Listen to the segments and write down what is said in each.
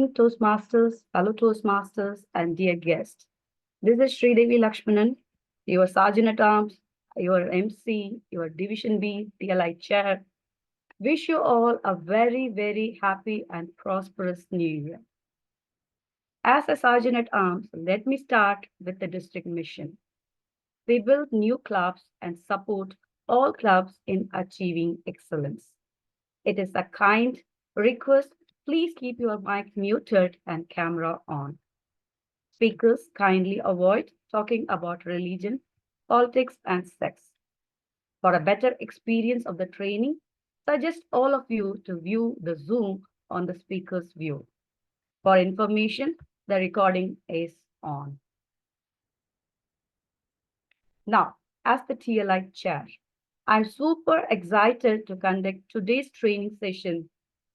Toastmasters, fellow Toastmasters, and dear guests. This is Sridevi Lakshmanan, your Sergeant at Arms, your MC, your Division B DLI Chair. Wish you all a very, very happy and prosperous New Year. As a Sergeant at Arms, let me start with the district mission. We build new clubs and support all clubs in achieving excellence. It is a kind request. Please keep your mic muted and camera on. Speakers kindly avoid talking about religion, politics, and sex. For a better experience of the training, suggest all of you to view the Zoom on the speaker's view. For information, the recording is on. Now, as the TLI chair, I'm super excited to conduct today's training session.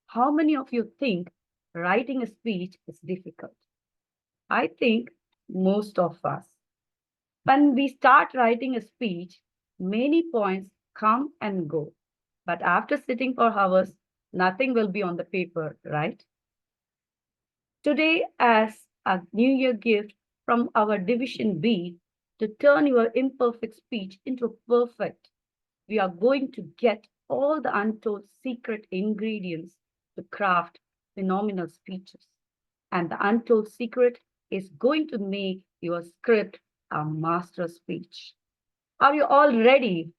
How many of you think writing a speech is difficult? I think most of us. When we start writing a speech, many points come and go. But after sitting for hours, nothing will be on the paper, right? Today, as a New Year gift from our Division B to turn your imperfect speech into perfect, we are going to get all the untold secret ingredients to craft phenomenal speeches. And the untold secret is going to make your script a master speech. Are you all ready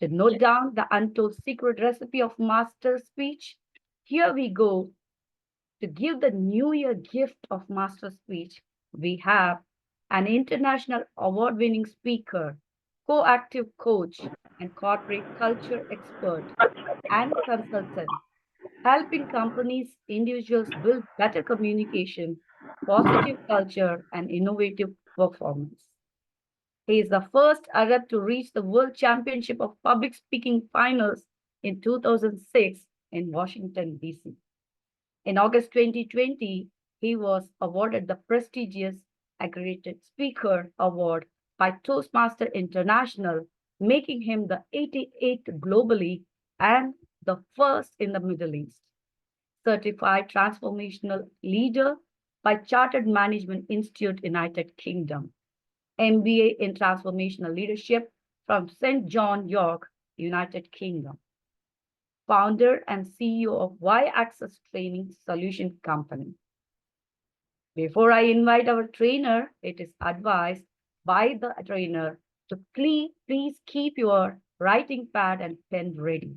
to note down the untold secret recipe of master speech? Here we go. To give the New Year gift of master speech, we have an international award-winning speaker, co-active coach, and corporate culture expert and consultant, helping companies, individuals build better communication, positive culture, and innovative performance. He is the first Arab to reach the World Championship of Public Speaking Finals in 2006 in Washington, D.C. In August 2020, he was awarded the prestigious Accredited Speaker Award by Toastmaster International, making him the 88th globally and the first in the Middle East. Certified Transformational Leader by Chartered Management Institute, United Kingdom. MBA in Transformational Leadership from St. John, York, United Kingdom. Founder and CEO of Y-Access Training Solution Company. Before I invite our trainer, it is advised by the trainer to please keep your writing pad and pen ready,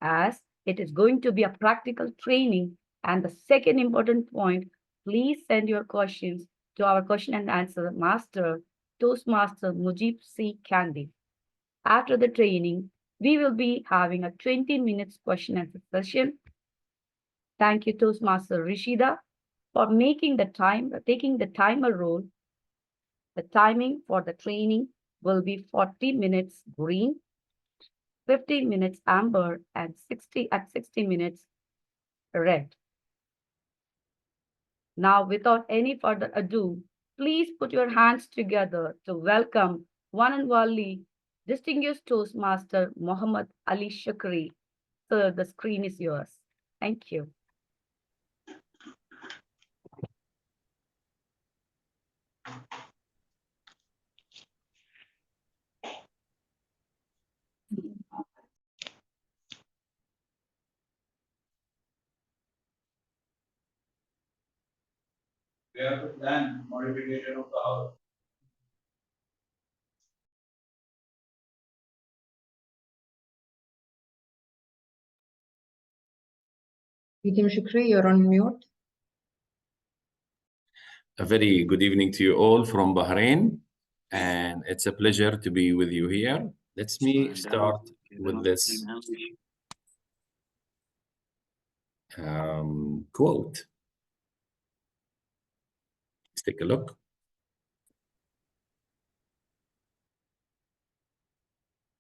as it is going to be a practical training. And the second important point, please send your questions to our question and answer master, Toastmaster Mujib C. Kandi. After the training, we will be having a 20 minutes question and answer session. Thank you, Toastmaster Rishida, for taking the timer role. The timing for the training will be 40 minutes green, 15 minutes amber, and 60 minutes red. Now, without any further ado, please put your hands together to welcome one and only distinguished Toastmaster Mohammed Ali Shukri. Sir, the screen is yours. Thank you. We have to plan modification of the house. DTM Shukri, you're on mute. A very good evening to you all from Bahrain, and it's a pleasure to be with you here. Let me start with this quote. Let's take a look.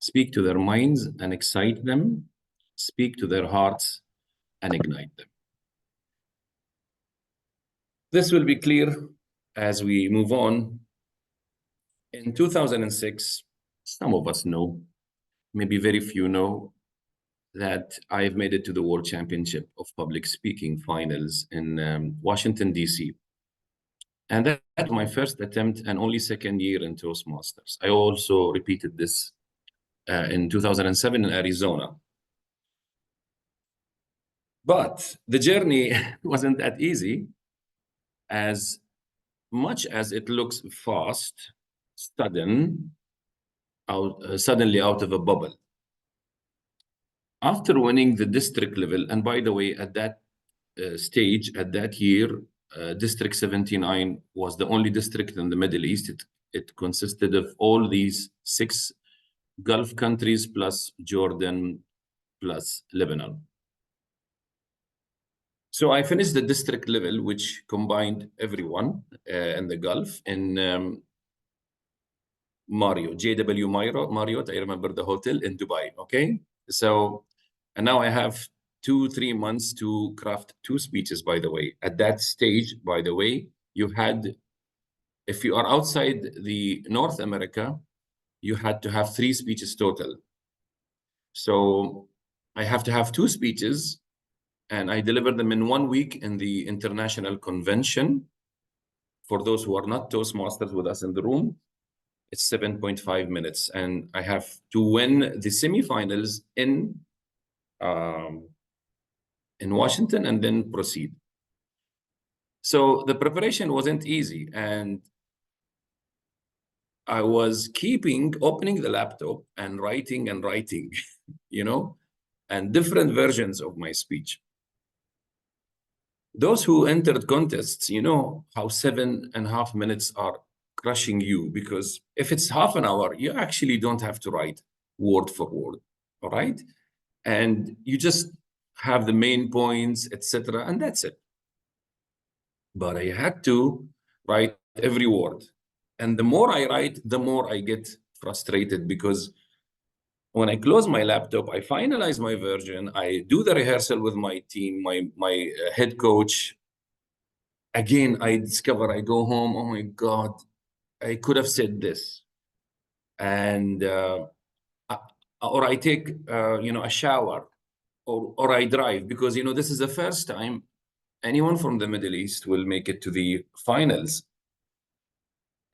Speak to their minds and excite them. Speak to their hearts and ignite them. This will be clear as we move on. In 2006, some of us know, maybe very few know, that I've made it to the World Championship of Public Speaking finals in Washington, D.C. And that's my first attempt and only second year in Toastmasters. I also repeated this in 2007 in Arizona. But the journey wasn't that easy. As much as it looks fast, suddenly out of a bubble. After winning the district level, and by the way, at that stage, at that year, District 79 was the only district in the Middle East. It consisted of all these 6 Gulf countries plus Jordan plus Lebanon. So I finished the district level, which combined everyone in the Gulf in Marriott, JW Marriott. I remember the hotel in Dubai. Okay, so and now I have 2-3 months to craft 2 speeches. By the way, at that stage, by the way, you had, if you are outside the North America, you had to have 3 speeches total. So I have to have 2 speeches. And I delivered them in 1 week in the international convention. For those who are not Toastmasters with us in the room, it's 7.5 minutes. And I have to win the semifinals in Washington and then proceed. So the preparation wasn't easy. And I was opening the laptop and writing, you know, and different versions of my speech. Those who entered contests, you know how 7.5 minutes are crushing you, because if it's half an hour, you actually don't have to write word for word, all right? And you just have the main points, etc., and that's it. But I had to write every word. And the more I write, the more I get frustrated, because when I close my laptop, I finalize my version, I do the rehearsal with my team, my head coach. Again, I discover, I go home, oh my God, I could have said this. And, or I take, you know, a shower, or I drive, because, you know, this is the first time anyone from the Middle East will make it to the finals.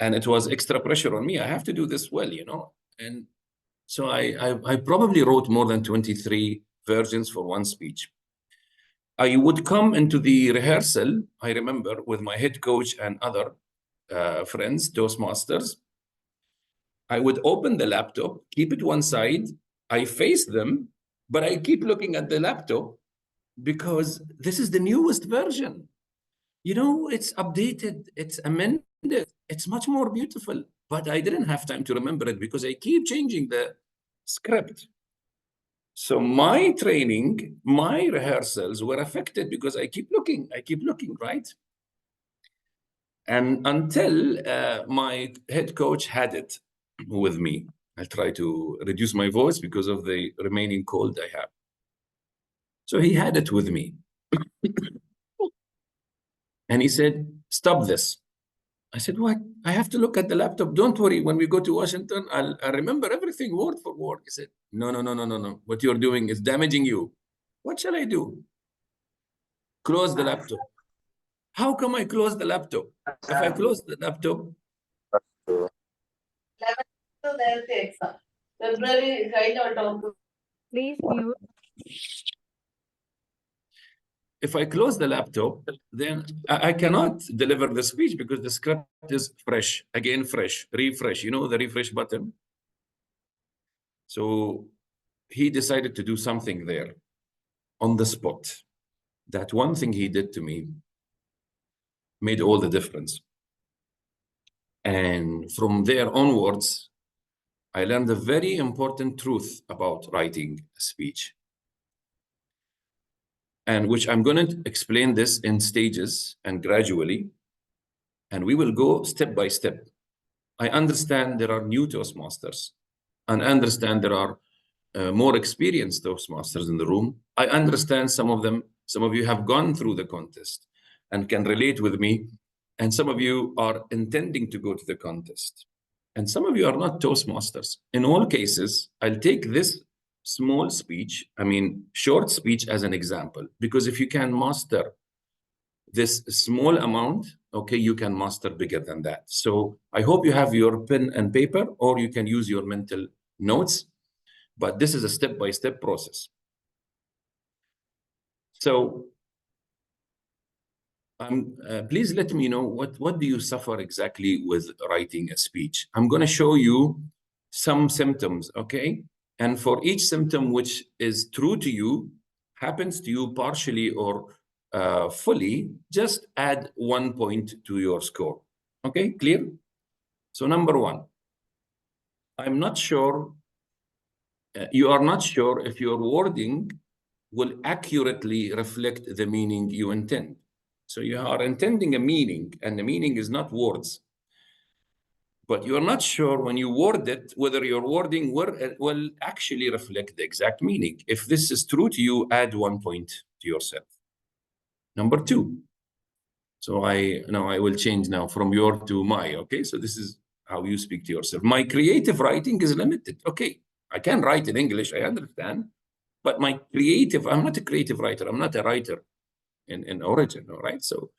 And it was extra pressure on me. I have to do this well, you know. And so I probably wrote more than 23 versions for one speech. I would come into the rehearsal, I remember, with my head coach and other friends, Toastmasters. I would open the laptop, keep it one side, I face them, but I keep looking at the laptop because this is the newest version. You know, it's updated, it's amended, it's much more beautiful, but I didn't have time to remember it because I keep changing the script. So my training, my rehearsals were affected because I keep looking, right? And until my head coach had it with me. I'll try to reduce my voice because of the remaining cold I have. So he had it with me. And he said, stop this. I said, what? I have to look at the laptop. Don't worry. When we go to Washington, I'll remember everything word for word. He said, no. What you're doing is damaging you. What shall I do? Close the laptop. How come I close the laptop? If I close the laptop, Please mute. if I close the laptop, then I cannot deliver the speech because the script is fresh, again, fresh, refresh, you know, the refresh button. So he decided to do something there on the spot. That one thing he did to me made all the difference. And from there onwards, I learned a very important truth about writing a speech, and which I'm going to explain this in stages and gradually, and we will go step by step. I understand there are new Toastmasters, and I understand there are more experienced Toastmasters in the room. I understand some of you have gone through the contest and can relate with me, and some of you are intending to go to the contest, and some of you are not Toastmasters. In all cases, I'll take this small speech, I mean, short speech as an example, because if you can master this small amount, okay, you can master bigger than that. So I hope you have your pen and paper, or you can use your mental notes, but this is a step-by-step process. So please let me know what do you suffer exactly with writing a speech. I'm going to show you some symptoms, okay? And for each symptom which is true to you, happens to you partially or fully, just add 1 point to your score. Okay, clear? So number one, I'm not sure, you are not sure if your wording will accurately reflect the meaning you intend. So you are intending a meaning, and the meaning is not words. But you're not sure when you word it, whether your wording will actually reflect the exact meaning. If this is true to you, add 1 point to yourself. Number two. So I will change now from your to my, okay? So this is how you speak to yourself. My creative writing is limited. Okay, I can write in English, I understand. But my creative, I'm not a creative writer. I'm not a writer in origin, all right? So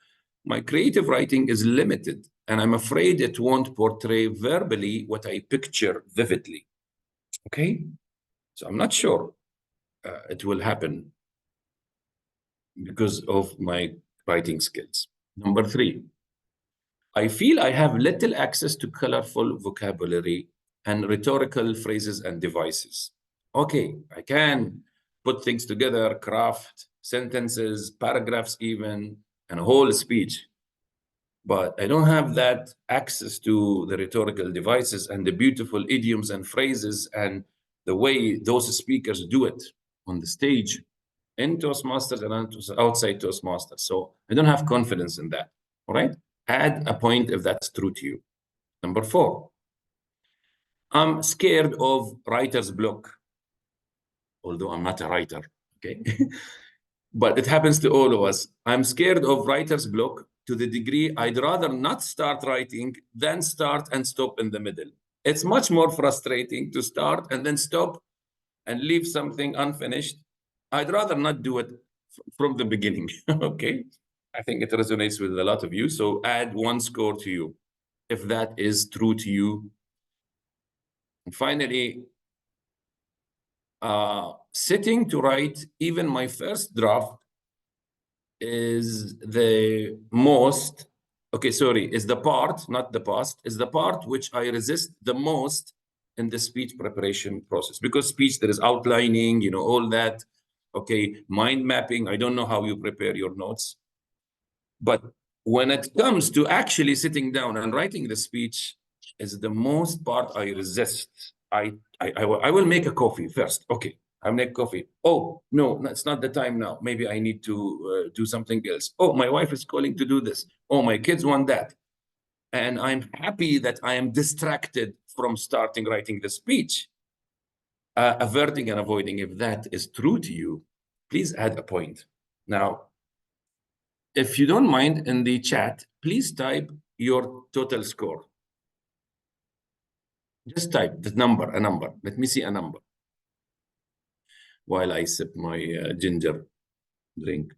my creative writing is limited, and I'm afraid it won't portray verbally what I picture vividly, okay? So I'm not sure it will happen because of my writing skills. Number three, I feel I have little access to colorful vocabulary and rhetorical phrases and devices. Okay, I can put things together, craft sentences, paragraphs even, and a whole speech. But I don't have that access to the rhetorical devices and the beautiful idioms and phrases and the way those speakers do it on the stage in Toastmasters and outside Toastmasters. So I don't have confidence in that, all right? Add a point if that's true to you. Number four, I'm scared of writer's block, although I'm not a writer, okay? But it happens to all of us. I'm scared of writer's block to the degree I'd rather not start writing than start and stop in the middle. It's much more frustrating to start and then stop and leave something unfinished. I'd rather not do it from the beginning, okay? I think it resonates with a lot of you, so add 1 score to you if that is true to you. And finally, sitting to write even my first draft is the most, okay, sorry, is the part, not the past, is the part which I resist the most in the speech preparation process. Because speech, there is outlining, you know, all that, okay, mind mapping. I don't know how you prepare your notes. But when it comes to actually sitting down and writing the speech is the most part I resist. I will make a coffee first. Okay, I'll make coffee. Oh, no, it's not the time now. Maybe I need to do something else. Oh, my wife is calling to do this. Oh, my kids want that. And I'm happy that I am distracted from starting writing the speech. Averting and avoiding, if that is true to you, please add a point. Now, if you don't mind, in the chat, please type your total score. Just type the number, a number. Let me see a number while I sip my ginger drink.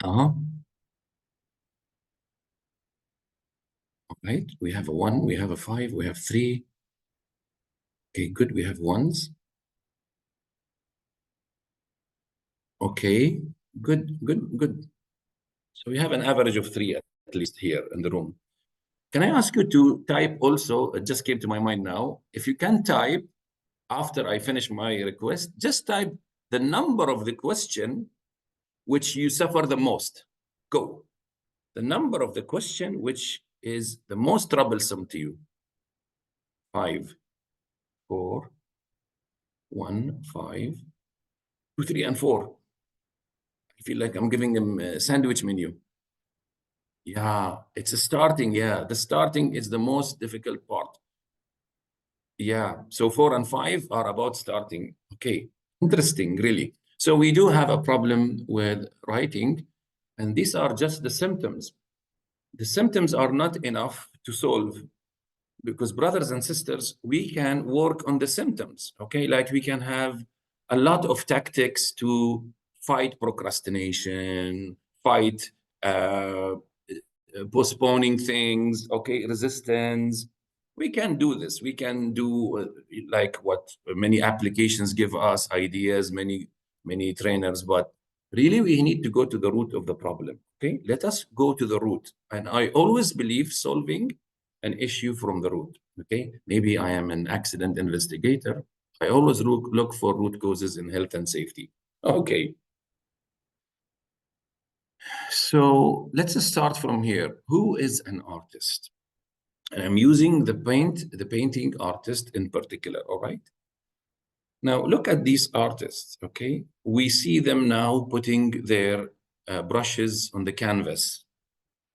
All right, we have a 1, we have a 5, we have 3. Okay, good, we have 1s. Okay, good. So we have an average of 3 at least here in the room. Can I ask you to type also, it just came to my mind now, if you can type, after I finish my request, just type the number of the question which you suffer the most. Go. The number of the question which is the most troublesome to you. 5, 4, 1, 5, 2, 3, and 4. I feel like I'm giving them a sandwich menu. Yeah, it's a starting. Yeah, the starting is the most difficult part. Yeah, so 4 and 5 are about starting. Okay, interesting, really. So we do have a problem with writing, and these are just the symptoms. The symptoms are not enough to solve because brothers and sisters, we can work on the symptoms, okay? Like we can have a lot of tactics to fight procrastination, fight postponing things, okay, resistance. We can do this. We can do like what many applications give us, ideas, many trainers, but really we need to go to the root of the problem, okay? Let us go to the root. And I always believe solving an issue from the root, okay? Maybe I am an accident investigator. I always look for root causes in health and safety. Okay. So let's start from here. Who is an artist? And I'm using the painting artist in particular, all right? Now look at these artists, okay? We see them now putting their brushes on the canvas.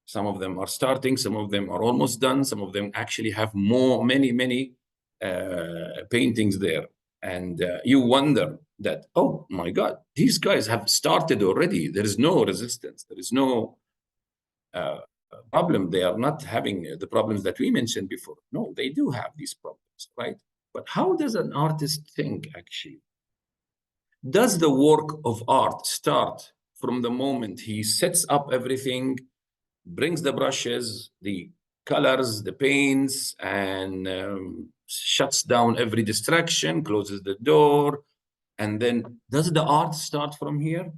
Some of them are starting, some of them are almost done, some of them actually have many paintings there. And you wonder that, oh my God, these guys have started already. There is no resistance. There is no problem. They are not having the problems that we mentioned before. No, they do have these problems, right? But how does an artist think actually? Does the work of art start from the moment he sets up everything, brings the brushes, the colors, the paints, and shuts down every distraction, closes the door, and then does the art start from here?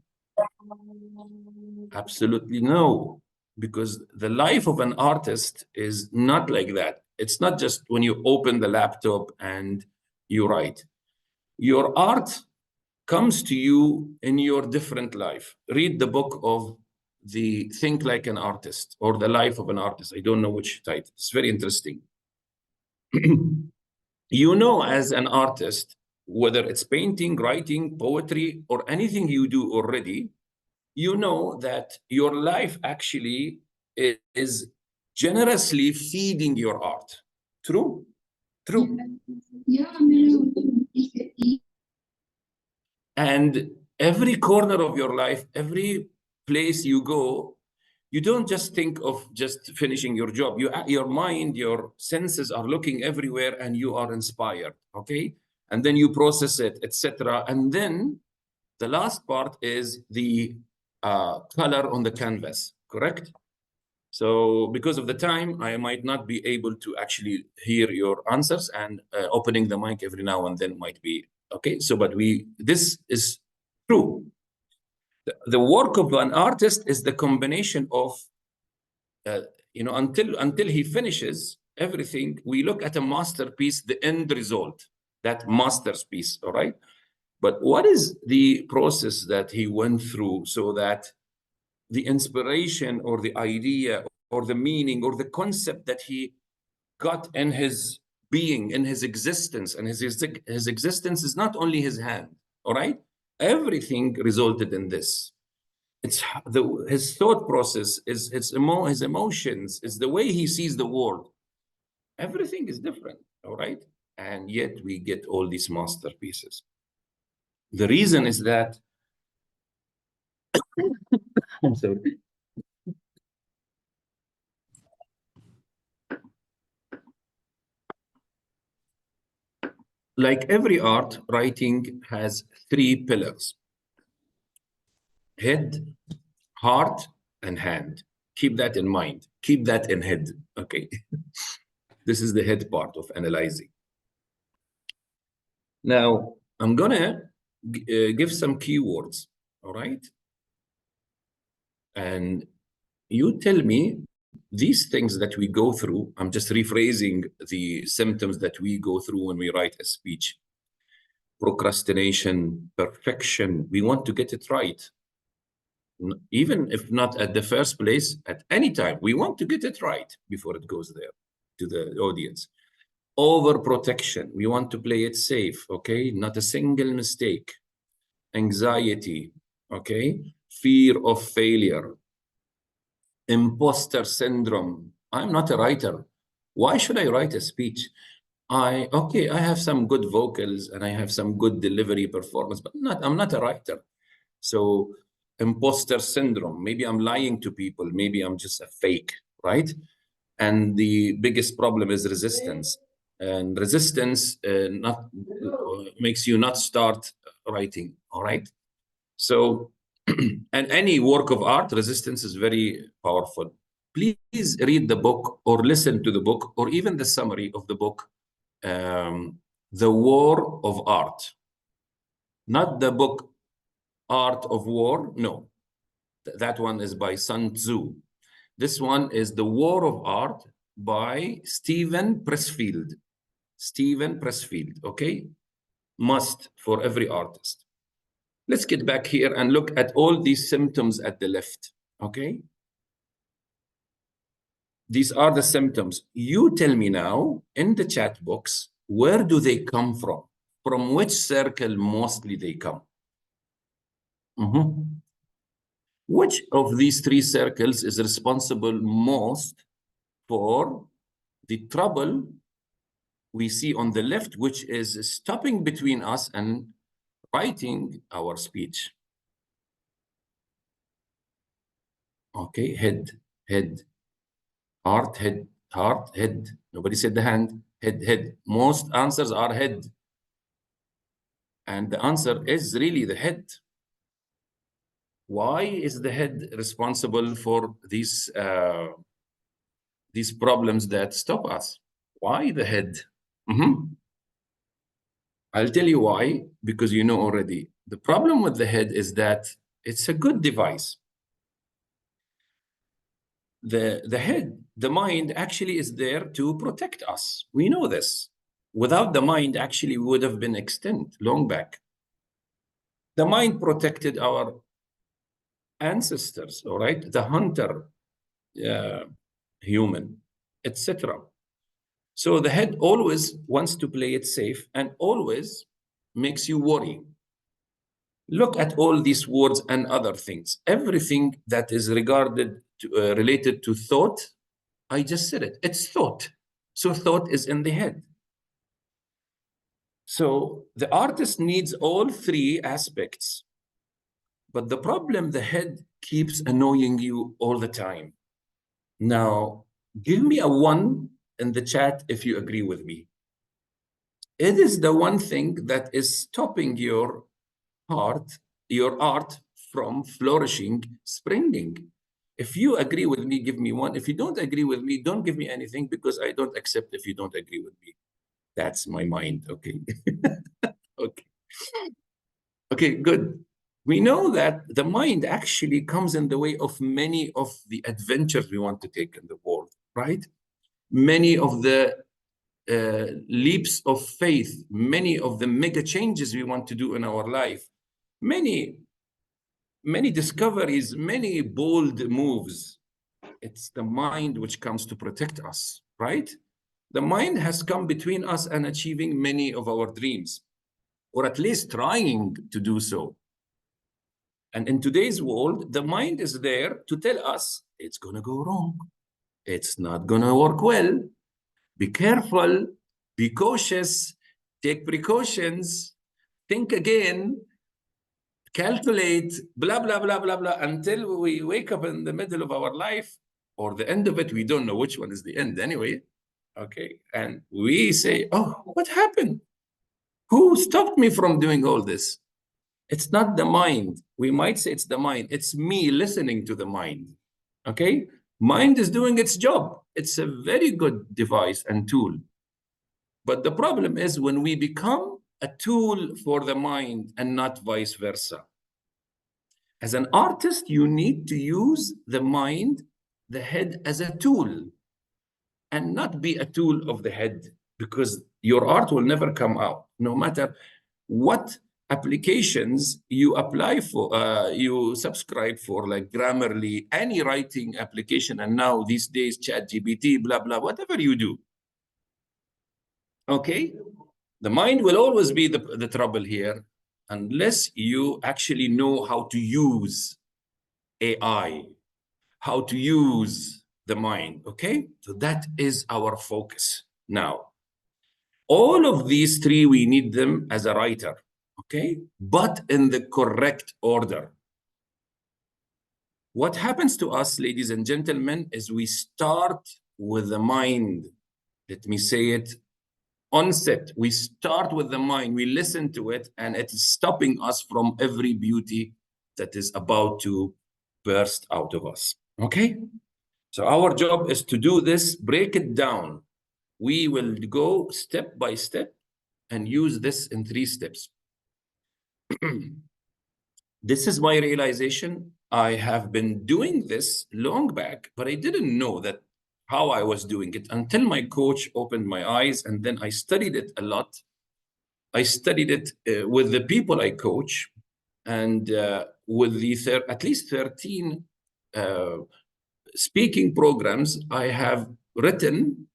Absolutely no, because the life of an artist is not like that. It's not just when you open the laptop and you write. Your art comes to you in your different life. Read the book of the Think Like an Artist or The Life of an Artist. I don't know which title. It's very interesting. You know, as an artist, whether it's painting, writing, poetry, or anything you do already, you know that your life actually is generously feeding your art. True? True. And every corner of your life, every place you go, you don't just think of just finishing your job. Your mind, your senses are looking everywhere and you are inspired, okay? And then you process it, etc. And then the last part is the color on the canvas, correct? So because of the time, I might not be able to actually hear your answers, and opening the mic every now and then might be okay. So, but this is true. The work of an artist is the combination of, until he finishes everything, we look at a masterpiece, the end result, that masterpiece, all right? But what is the process that he went through so that the inspiration or the idea or the meaning or the concept that he got in his being, in his existence, and his existence is not only his hand, all right? Everything resulted in this. It's his thought process, is his emotions, is the way he sees the world. Everything is different, all right? And yet we get all these masterpieces. The reason is that I'm sorry. Like every art, writing has 3 pillars: head, heart, and hand. Keep that in mind. Keep that in head, okay? This is the head part of analyzing. Now, I'm gonna give some keywords, all right? And you tell me these things that we go through. I'm just rephrasing the symptoms that we go through when we write a speech. Procrastination, perfection. We want to get it right. Even if not at the first place, at any time, we want to get it right before it goes there to the audience. Overprotection. We want to play it safe, okay? Not a single mistake. Anxiety, okay? Fear of failure. Imposter syndrome. I'm not a writer. Why should I write a speech? I have some good vocals and I have some good delivery performance, but I'm not a writer. So imposter syndrome, maybe I'm lying to people, maybe I'm just a fake, right? And the biggest problem is resistance. And resistance makes you not start writing, all right? So, and any work of art, resistance is very powerful. Please read the book or listen to the book or even the summary of the book, The War of Art. Not the book Art of War, no. That one is by Sun Tzu. This one is The War of Art by Stephen Pressfield. Stephen Pressfield, okay? Must for every artist. Let's get back here and look at all these symptoms at the left, okay? These are the symptoms. You tell me now in the chat box, where do they come from? From which circle mostly they come? Which of these three circles is responsible most for the trouble we see on the left, which is stopping between us and writing our speech? Okay, head, heart, head. Nobody said the hand, head. Most answers are head. And the answer is really the head. Why is the head responsible for these problems that stop us? Why the head? I'll tell you why, because you know already. The problem with the head is that it's a good device. The head, the mind actually is there to protect us. We know this. Without the mind, actually, we would have been extinct long back. The mind protected our ancestors, all right? The hunter, human, etc. So the head always wants to play it safe and always makes you worry. Look at all these words and other things. Everything that is regarded to, related to thought, I just said it. It's thought. So thought is in the head. So the artist needs all three aspects. But the problem, the head keeps annoying you all the time. Now, give me a 1 in the chat if you agree with me. It is the one thing that is stopping your art from flourishing, springing. If you agree with me, give me 1. If you don't agree with me, don't give me anything, because I don't accept if you don't agree with me. That's my mind, okay? Okay. Okay, good. We know that the mind actually comes in the way of many of the adventures we want to take in the world, right? Many of the leaps of faith, many of the mega changes we want to do in our life, many discoveries, many bold moves. It's the mind which comes to protect us, right? The mind has come between us and achieving many of our dreams, or at least trying to do so. And in today's world, the mind is there to tell us it's going to go wrong. It's not going to work well. Be careful, be cautious, take precautions, think again, calculate, blah, blah, blah, blah, blah, until we wake up in the middle of our life or the end of it. We don't know which one is the end anyway. Okay. And we say, oh, what happened? Who stopped me from doing all this? It's not the mind. We might say it's the mind. It's me listening to the mind. Okay? Mind is doing its job. It's a very good device and tool. But the problem is when we become a tool for the mind and not vice versa. As an artist, you need to use the mind, the head, as a tool and not be a tool of the head, because your art will never come out, no matter what applications you apply for, you subscribe for, like Grammarly, any writing application, and now these days, ChatGPT, blah, blah, whatever you do. Okay? The mind will always be the trouble here, unless you actually know how to use AI, how to use the mind, okay? So that is our focus now. All of these three, we need them as a writer, okay? But in the correct order. What happens to us, ladies and gentlemen, is we start with the mind. Let me say it. On set, we start with the mind, we listen to it, and it is stopping us from every beauty that is about to burst out of us. Okay? So our job is to do this, break it down. We will go step by step and use this in 3 steps. This is my realization. I have been doing this long back, but I didn't know that how I was doing it until my coach opened my eyes, and then I studied it a lot. I studied it with the people I coach, and with the at least 13 speaking programs I have written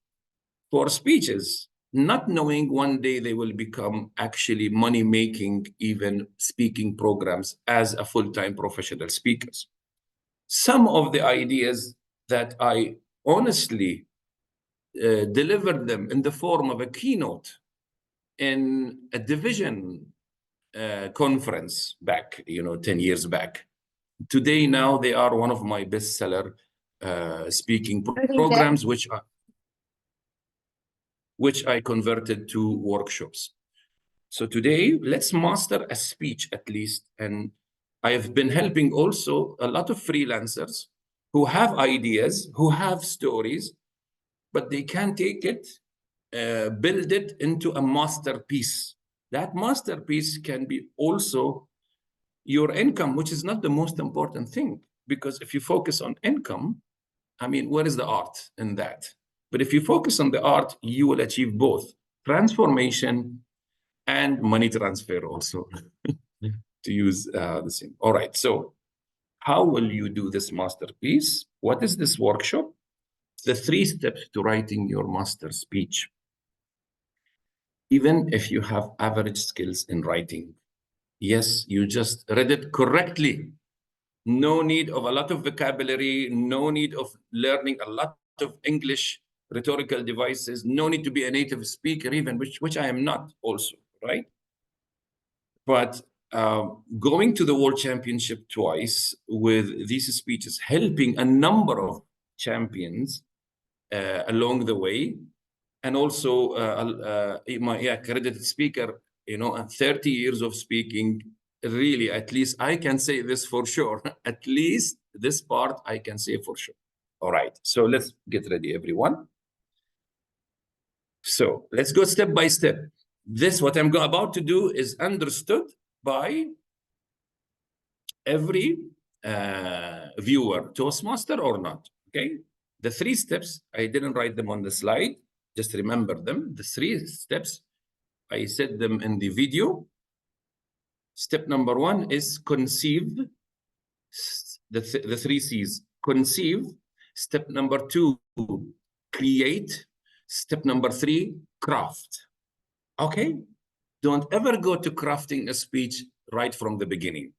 for speeches, not knowing one day they will become actually money-making, even speaking programs as a full-time professional speakers. Some of the ideas that I honestly delivered them in the form of a keynote in a division conference back, 10 years back. Today, now they are one of my bestseller speaking programs, which I converted to workshops. So today, let's master a speech at least. And I have been helping also a lot of freelancers who have ideas, who have stories, but they can't take it, build it into a masterpiece. That masterpiece can be also your income, which is not the most important thing. Because if you focus on income, I mean, where is the art in that? But if you focus on the art, you will achieve both transformation and money transfer also, to use the same. All right, so how will you do this masterpiece? What is this workshop? The 3 steps to writing your master speech. Even if you have average skills in writing, yes, you just read it correctly. No need of a lot of vocabulary, no need of learning a lot of English rhetorical devices, no need to be a native speaker even, which I am not also, right? But going to the World Championship twice with these speeches, helping a number of champions along the way, and also my accredited speaker, 30 years of speaking, really, at least I can say this for sure. At least this part I can say for sure. All right, so let's get ready, everyone. So let's go step by step. This, what I'm about to do, is understood by every viewer, Toastmaster or not, okay? The 3 steps, I didn't write them on the slide, just remember them. The 3 steps, I said them in the video. Step number 1 is conceive, the 3 C's, conceive. Step number 2, create. Step number 3, craft, okay? Don't ever go to crafting a speech right from the beginning.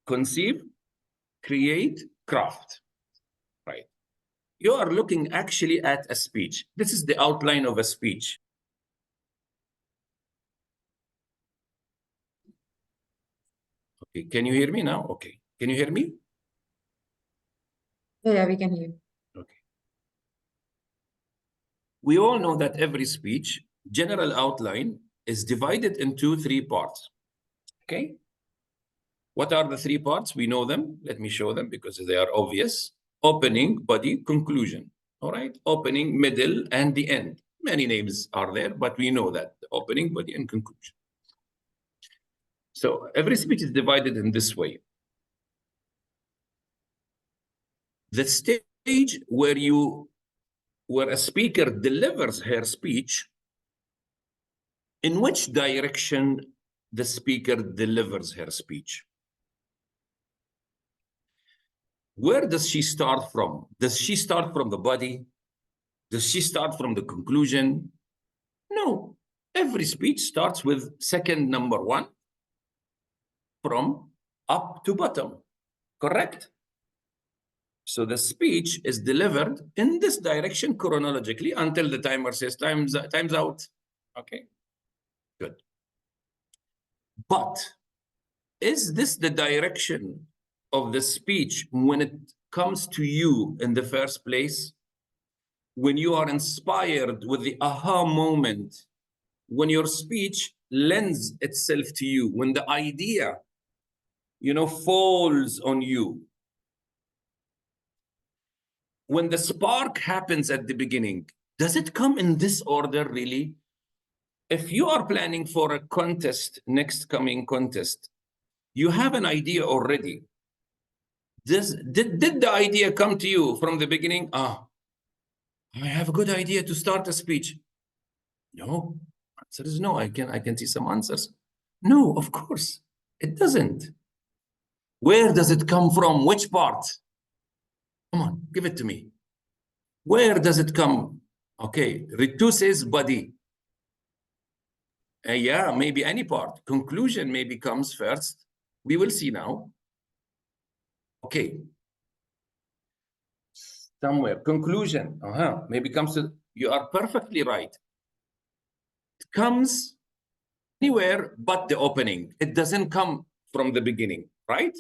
Conceive, create, craft, right? You are looking actually at a speech. This is the outline of a speech. Okay, can you hear me now? Okay, can you hear me? Yeah, we can hear. Okay. We all know that every speech, general outline, is divided into 3 parts, okay? What are the 3 parts? We know them. Let me show them because they are obvious. Opening, body, conclusion. All right, opening, middle, and the end. Many names are there, but we know that the opening, body, and conclusion. So every speech is divided in this way. The stage where a speaker delivers her speech, in which direction the speaker delivers her speech? Where does she start from? Does she start from the body? Does she start from the conclusion? No. Every speech starts with second number 1 from up to bottom, correct? So the speech is delivered in this direction chronologically until the timer says time's out. Okay, good. But is this the direction of the speech when it comes to you in the first place, when you are inspired with the aha moment, when your speech lends itself to you, when the idea, falls on you, when the spark happens at the beginning. Does it come in this order, really? If you are planning for a contest, next coming contest, you have an idea already. Did the idea come to you from the beginning? I have a good idea to start a speech. No, answer is no. I can see some answers. No, of course, it doesn't. Where does it come from? Which part? Come on, give it to me. Where does it come? Okay, Ritu says body. Yeah, maybe any part. Conclusion maybe comes first. We will see now. Okay. Somewhere, conclusion. Maybe comes to, you are perfectly right. It comes anywhere but the opening. It doesn't come from the beginning, right?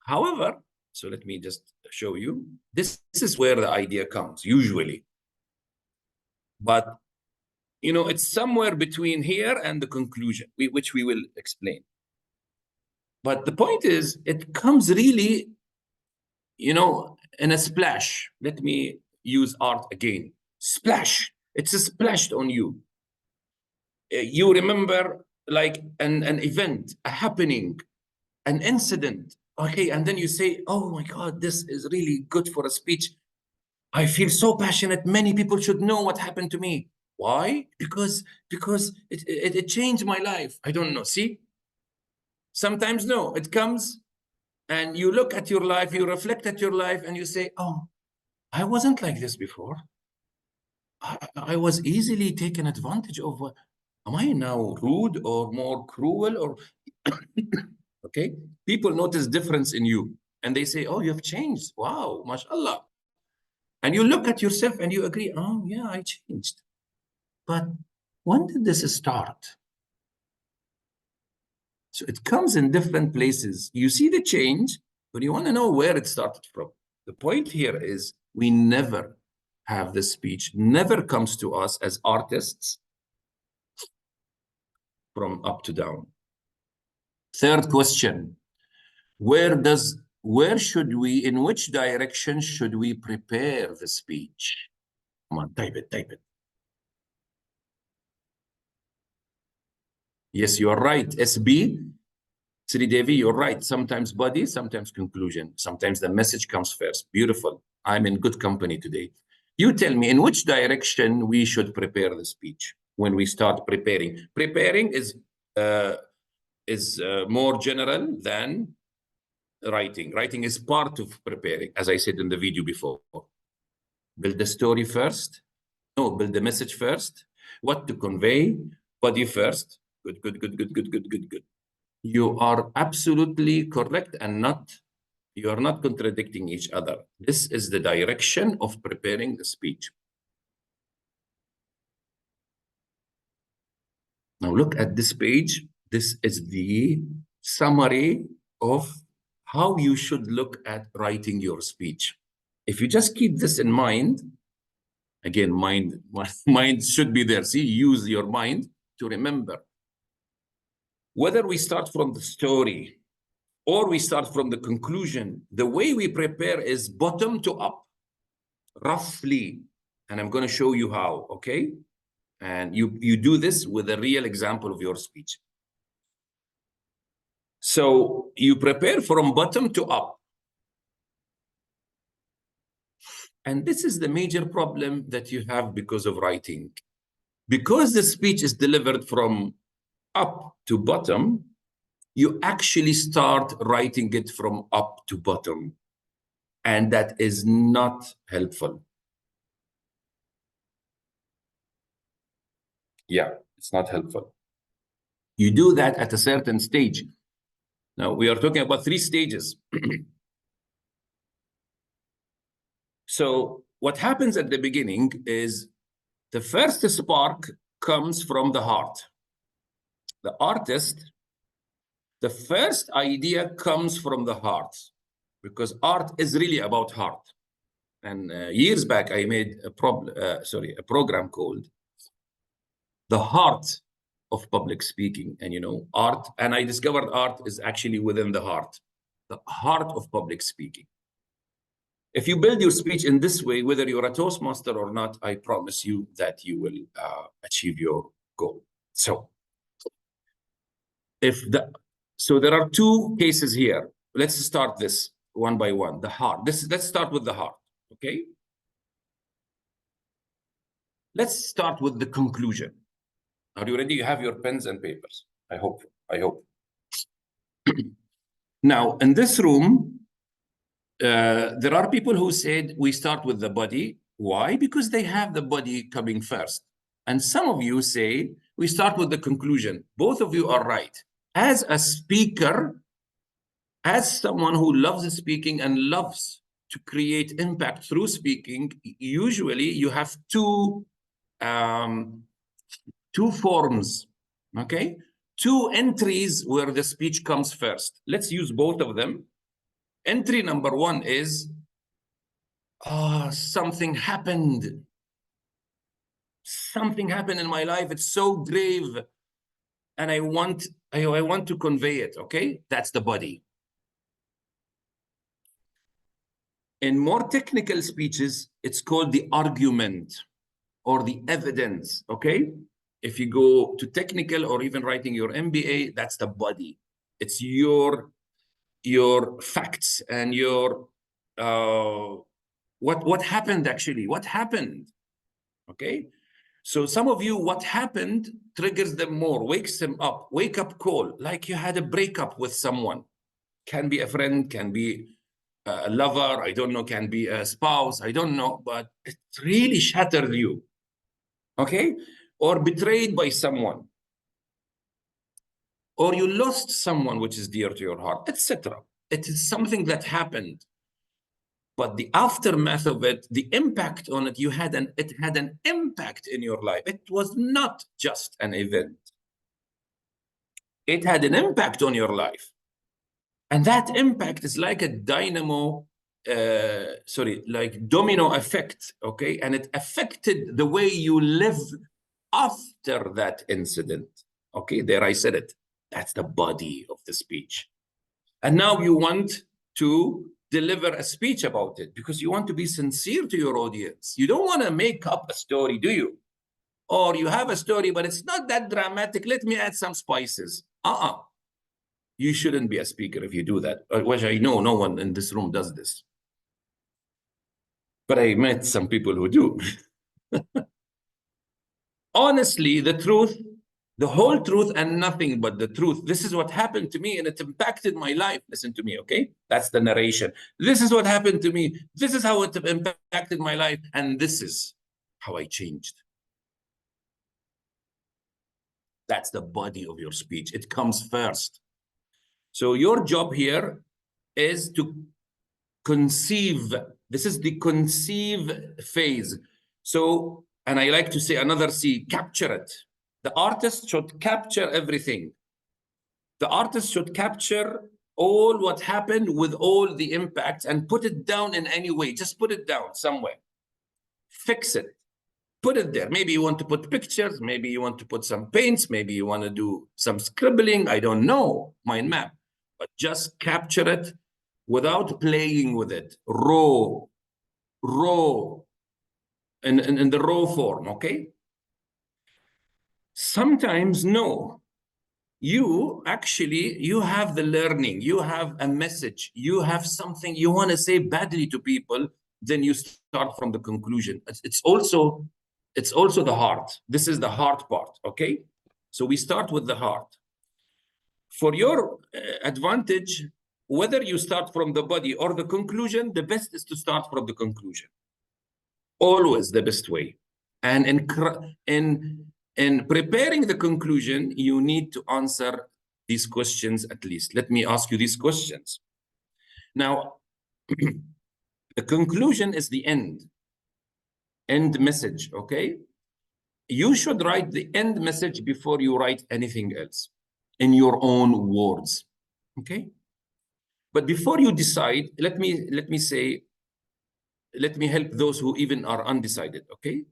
However, so let me just show you. This is where the idea comes, usually. But, it's somewhere between here and the conclusion, which we will explain. But the point is, it comes really, in a splash. Let me use art again. Splash. It's splashed on you. You remember like an event, a happening, an incident. Okay, and then you say, oh my God, this is really good for a speech. I feel so passionate. Many people should know what happened to me. Why? Because it changed my life. I don't know. See? Sometimes no, it comes and you look at your life, you reflect at your life, and you say, oh, I wasn't like this before. I was easily taken advantage of. Am I now rude or more cruel? Or okay, people notice difference in you and they say, oh, you've changed. Wow, mashallah. And you look at yourself and you agree, oh yeah, I changed. But when did this start? So it comes in different places. You see the change, but you want to know where it started from. The point here is we never have this speech, never comes to us as artists from up to down. Third question, in which direction should we prepare the speech? Come on, type it. Yes, you are right. SB, Sri Devi, you're right. Sometimes body, sometimes conclusion. Sometimes the message comes first. Beautiful. I'm in good company today. You tell me in which direction we should prepare the speech when we start preparing. Preparing is more general than writing. Writing is part of preparing, as I said in the video before. Build the story first. No, build the message first. What to convey, body first. Good. You are absolutely correct and you are not contradicting each other. This is the direction of preparing the speech. Now look at this page. This is the summary of how you should look at writing your speech. If you just keep this in mind, again, mind should be there. See, use your mind to remember. Whether we start from the story or we start from the conclusion, the way we prepare is bottom to up, roughly. And I'm going to show you how, okay? And you do this with a real example of your speech. So you prepare from bottom to up. And this is the major problem that you have because of writing. Because the speech is delivered from up to bottom, you actually start writing it from up to bottom. And that is not helpful. Yeah, it's not helpful. You do that at a certain stage. Now, we are talking about 3 stages. So what happens at the beginning is the first spark comes from the heart. The artist, the first idea comes from the heart. because art is really about heart. And years back, I made a program called The Heart of Public Speaking. And, you know, art, and I discovered art is actually within the heart of public speaking. If you build your speech in this way, whether you're a Toastmaster or not, I promise you that you will achieve your goal. So there are two cases here. Let's start this one by one. The heart. Let's start with the heart, okay? Let's start with the conclusion. Are you ready? You have your pens and papers. I hope. Now, in this room, there are people who said we start with the body. Why? Because they have the body coming first. And some of you say we start with the conclusion. Both of you are right. As a speaker, as someone who loves speaking and loves to create impact through speaking, usually you have two forms, okay? Two entries where the speech comes first. Let's use both of them. Entry number one is, something happened. Something happened in my life. It's so grave. And I want to convey it, okay? That's the body. In more technical speeches, it's called the argument or the evidence, okay? If you go to technical or even writing your MBA, that's the body. It's your facts and your what happened actually, what happened, okay? So some of you, what happened triggers them more, wakes them up, wake up call, like you had a breakup with someone. Can be a friend, can be a lover, I don't know, can be a spouse, I don't know, but it really shattered you, okay? Or betrayed by someone, or you lost someone which is dear to your heart, etc. It is something that happened, but the aftermath of it, the impact on it, it had an impact in your life. It was not just an event. It had an impact on your life. And that impact is like a domino effect, okay? And it affected the way you live after that incident, okay? There I said it. That's the body of the speech. And now you want to deliver a speech about it because you want to be sincere to your audience. You don't want to make up a story, do you? Or you have a story, but it's not that dramatic. Let me add some spices. You shouldn't be a speaker if you do that, which I know no one in this room does this. But I met some people who do. Honestly, the truth, the whole truth and nothing but the truth. This is what happened to me and it impacted my life. Listen to me, okay? That's the narration. This is what happened to me. This is how it impacted my life. And this is how I changed. That's the body of your speech. It comes first. So your job here is to conceive. This is the conceive phase. So, and I like to say another C, capture it. The artist should capture everything. The artist should capture all what happened with all the impacts and put it down in any way. Just put it down somewhere. Fix it. Put it there. Maybe you want to put pictures. Maybe you want to put some paints. Maybe you want to do some scribbling. I don't know. Mind map. But just capture it without playing with it. Raw. In the raw form, okay? Sometimes, no. You have the learning. You have a message. You have something you want to say badly to people. Then you start from the conclusion. It's also the heart. This is the heart part, okay? So we start with the heart. For your advantage, whether you start from the body or the conclusion, the best is to start from the conclusion. Always the best way. And in preparing the conclusion, you need to answer these questions at least. Let me ask you these questions. Now, the conclusion is the end message, okay? You should write the end message before you write anything else in your own words, okay? But before you decide, let me help those who even are undecided, okay?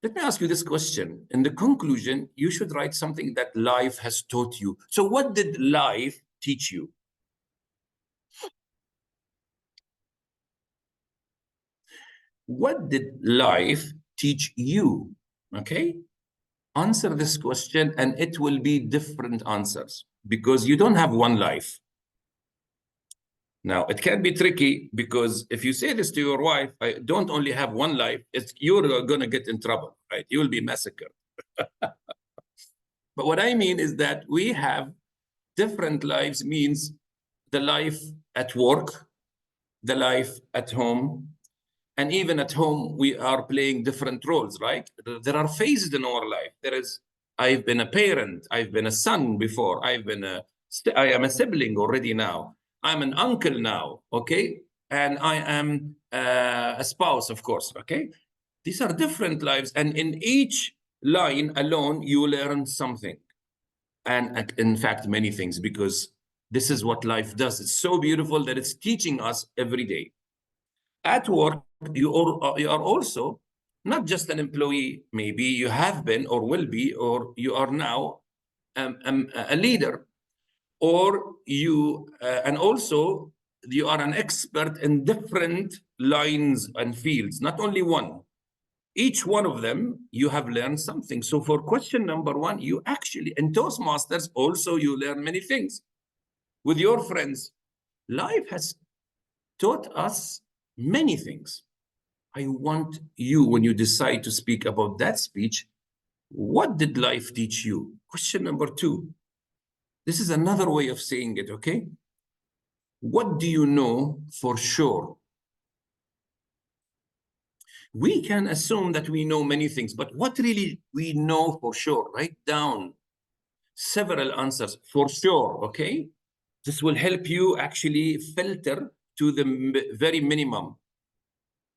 Let me ask you this question. In the conclusion, you should write something that life has taught you. So what did life teach you? What did life teach you? Okay? Answer this question and it will be different answers because you don't have one life. Now, it can be tricky because if you say this to your wife, I don't only have one life, you're going to get in trouble, right? You will be massacred. But what I mean is that we have different lives, means the life at work, the life at home, and even at home, we are playing different roles, right? There are phases in our life. I've been a parent, I've been a son before, I am a sibling already now. I'm an uncle now, okay? And I am a spouse, of course, okay? These are different lives. And in each line alone, you learn something. And in fact, many things, because this is what life does. It's so beautiful that it's teaching us every day. At work, you are also not just an employee. Maybe you have been or will be, or you are now a leader, or and also you are an expert in different lines and fields, not only one. Each one of them, you have learned something. So for question number one, you actually, in Toastmasters, also you learn many things. With your friends, life has taught us many things. I want you, when you decide to speak about that speech, what did life teach you? Question number two. This is another way of saying it, okay? What do you know for sure? We can assume that we know many things, but what really we know for sure? Write down several answers for sure, okay? This will help you actually filter to the very minimum.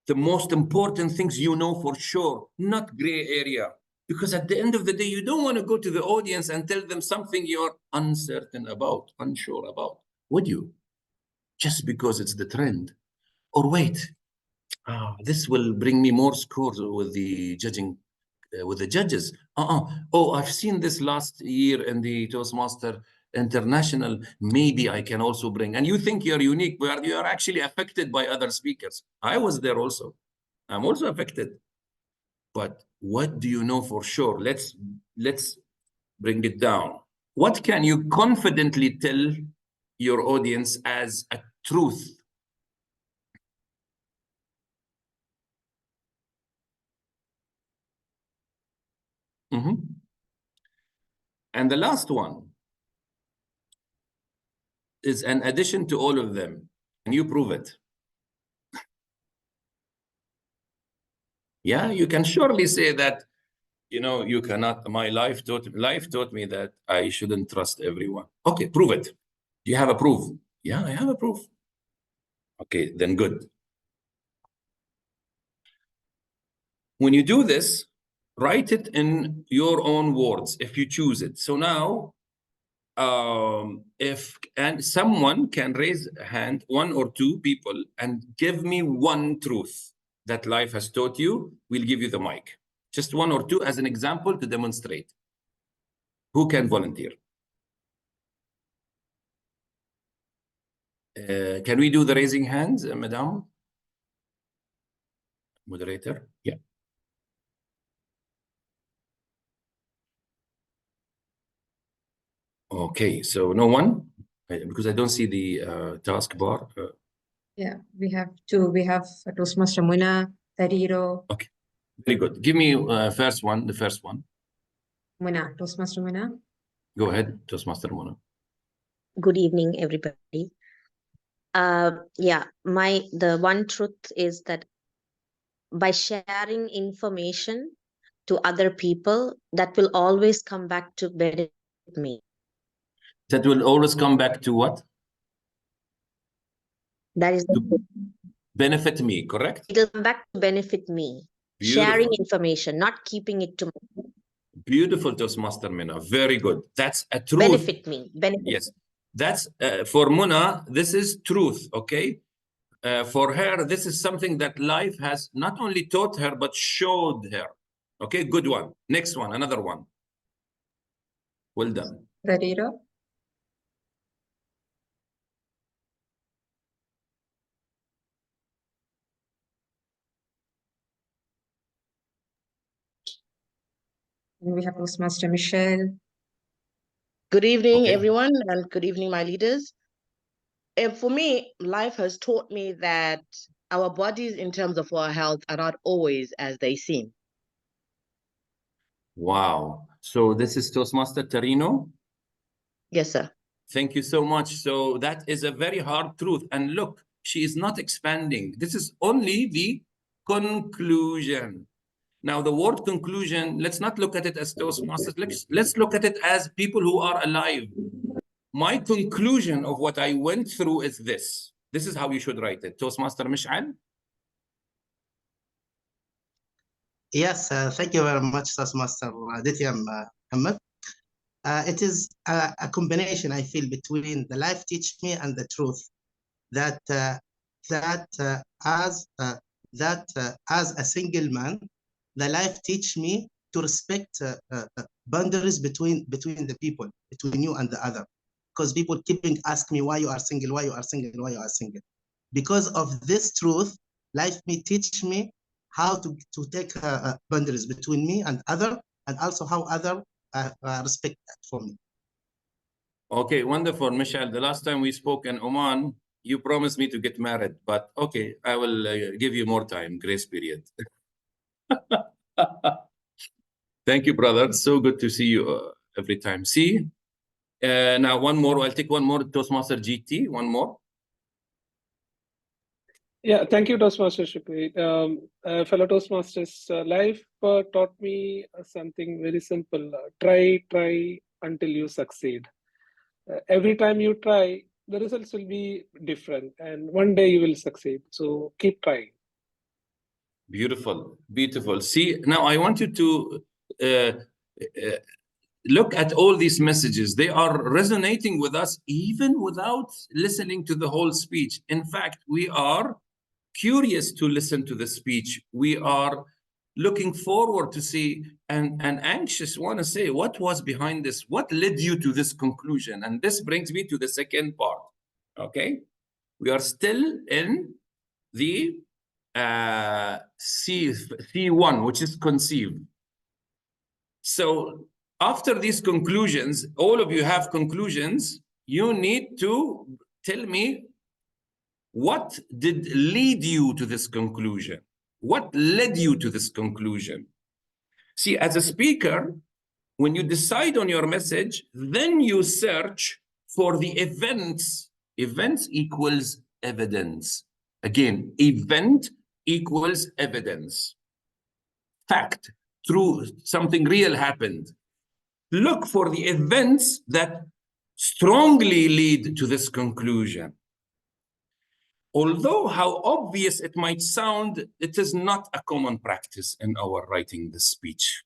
The most important things you know for sure, not gray area. Because at the end of the day, you don't want to go to the audience and tell them something you're uncertain about, unsure about. Would you? Just because it's the trend. Or wait, this will bring me more scores with the judging, with the judges. Oh, I've seen this last year in the Toastmaster International. Maybe I can also bring. And you think you're unique, but you are actually affected by other speakers. I was there also. I'm also affected. But what do you know for sure? Let's bring it down. What can you confidently tell your audience as a truth? And the last one is an addition to all of them. And you prove it. Yeah, you can surely say that, you know, you cannot, life taught me that I shouldn't trust everyone. Okay, prove it. Do you have a proof? Yeah, I have a proof. Okay, then good. When you do this, write it in your own words if you choose it. So now, if someone can raise a hand, one or two people, and give me one truth that life has taught you, we'll give you the mic. Just one or two as an example to demonstrate. Who can volunteer? Can we do the raising hands, Madam Moderator? Yeah. Okay, so no one? Because I don't see the taskbar. Yeah, we have two. We have Toastmaster Muna, Tariro. Okay, very good. Give me the first one. Muna, Toastmaster Muna. Go ahead, Toastmaster Mona. Good evening, everybody. The one truth is that by sharing information to other people, that will always come back to benefit me. That will always come back to what? That is Benefit me, correct? it will come back to benefit me. Beautiful. Sharing information, not keeping it to myself. Beautiful, Toastmaster Mina. Very good. That's a truth. Benefit me. Yes. That's for Muna, this is truth, okay? For her, this is something that life has not only taught her, but showed her. Okay, good one. Next one, another one. Well done. Tariro. And we have Toastmaster Michelle. Good evening, Okay. everyone, and good evening, my leaders. And for me, life has taught me that our bodies, in terms of our health, are not always as they seem. Wow. So this is Toastmaster Tarino. Yes, sir. Thank you so much. So that is a very hard truth. And look, she is not expanding. This is only the conclusion. Now, the word conclusion, let's not look at it as Toastmasters. Let's look at it as people who are alive. My conclusion of what I went through is this. This is how you should write it. Toastmaster Mish'al. Yes, thank you very much, Toastmaster DTM Muhammed. It is a combination, I feel, between the life teach me and the truth. That as a single man, the life teach me to respect boundaries between the people, between you and the other. Because people keeping ask me why you are single, why you are single, why you are single. Because of this truth, life may teach me how to take boundaries between me and other, and also how other respect for me. Okay, wonderful, Michelle. The last time we spoke in Oman, you promised me to get married, but okay, I will give you more time, grace period. Thank you, brother. So good to see you every time. See, now one more. I'll take one more. Toastmaster GT, one more. Yeah, thank you, Toastmaster Shukri. Fellow Toastmasters, life taught me something very simple. Try until you succeed. Every time you try, the results will be different, and one day you will succeed. So keep trying. Beautiful, beautiful. See, now I want you to look at all these messages. They are resonating with us even without listening to the whole speech. In fact, we are curious to listen to the speech. We are looking forward to see and anxious, want to say, what was behind this? What led you to this conclusion? And this brings me to the second part, okay? We are still in the C1, which is conceived. So after these conclusions, all of you have conclusions. You need to tell me what did lead you to this conclusion? What led you to this conclusion? See, as a speaker, when you decide on your message, then you search for the events. Events equals evidence. Again, event equals evidence. Fact, true, something real happened. Look for the events that strongly lead to this conclusion. Although how obvious it might sound, it is not a common practice in our writing the speech.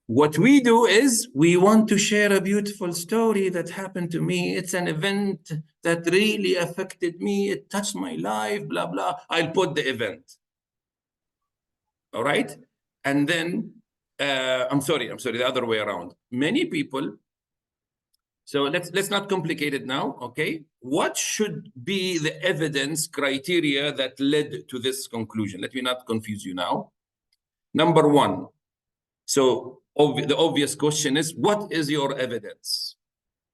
What we do is we want to share a beautiful story that happened to me. It's an event that really affected me. It touched my life, blah, blah. I'll put the event. All right? And then, I'm sorry, the other way around. Many people, so let's not complicate it now, okay? What should be the evidence criteria that led to this conclusion? Let me not confuse you now. Number one, so the obvious question is, what is your evidence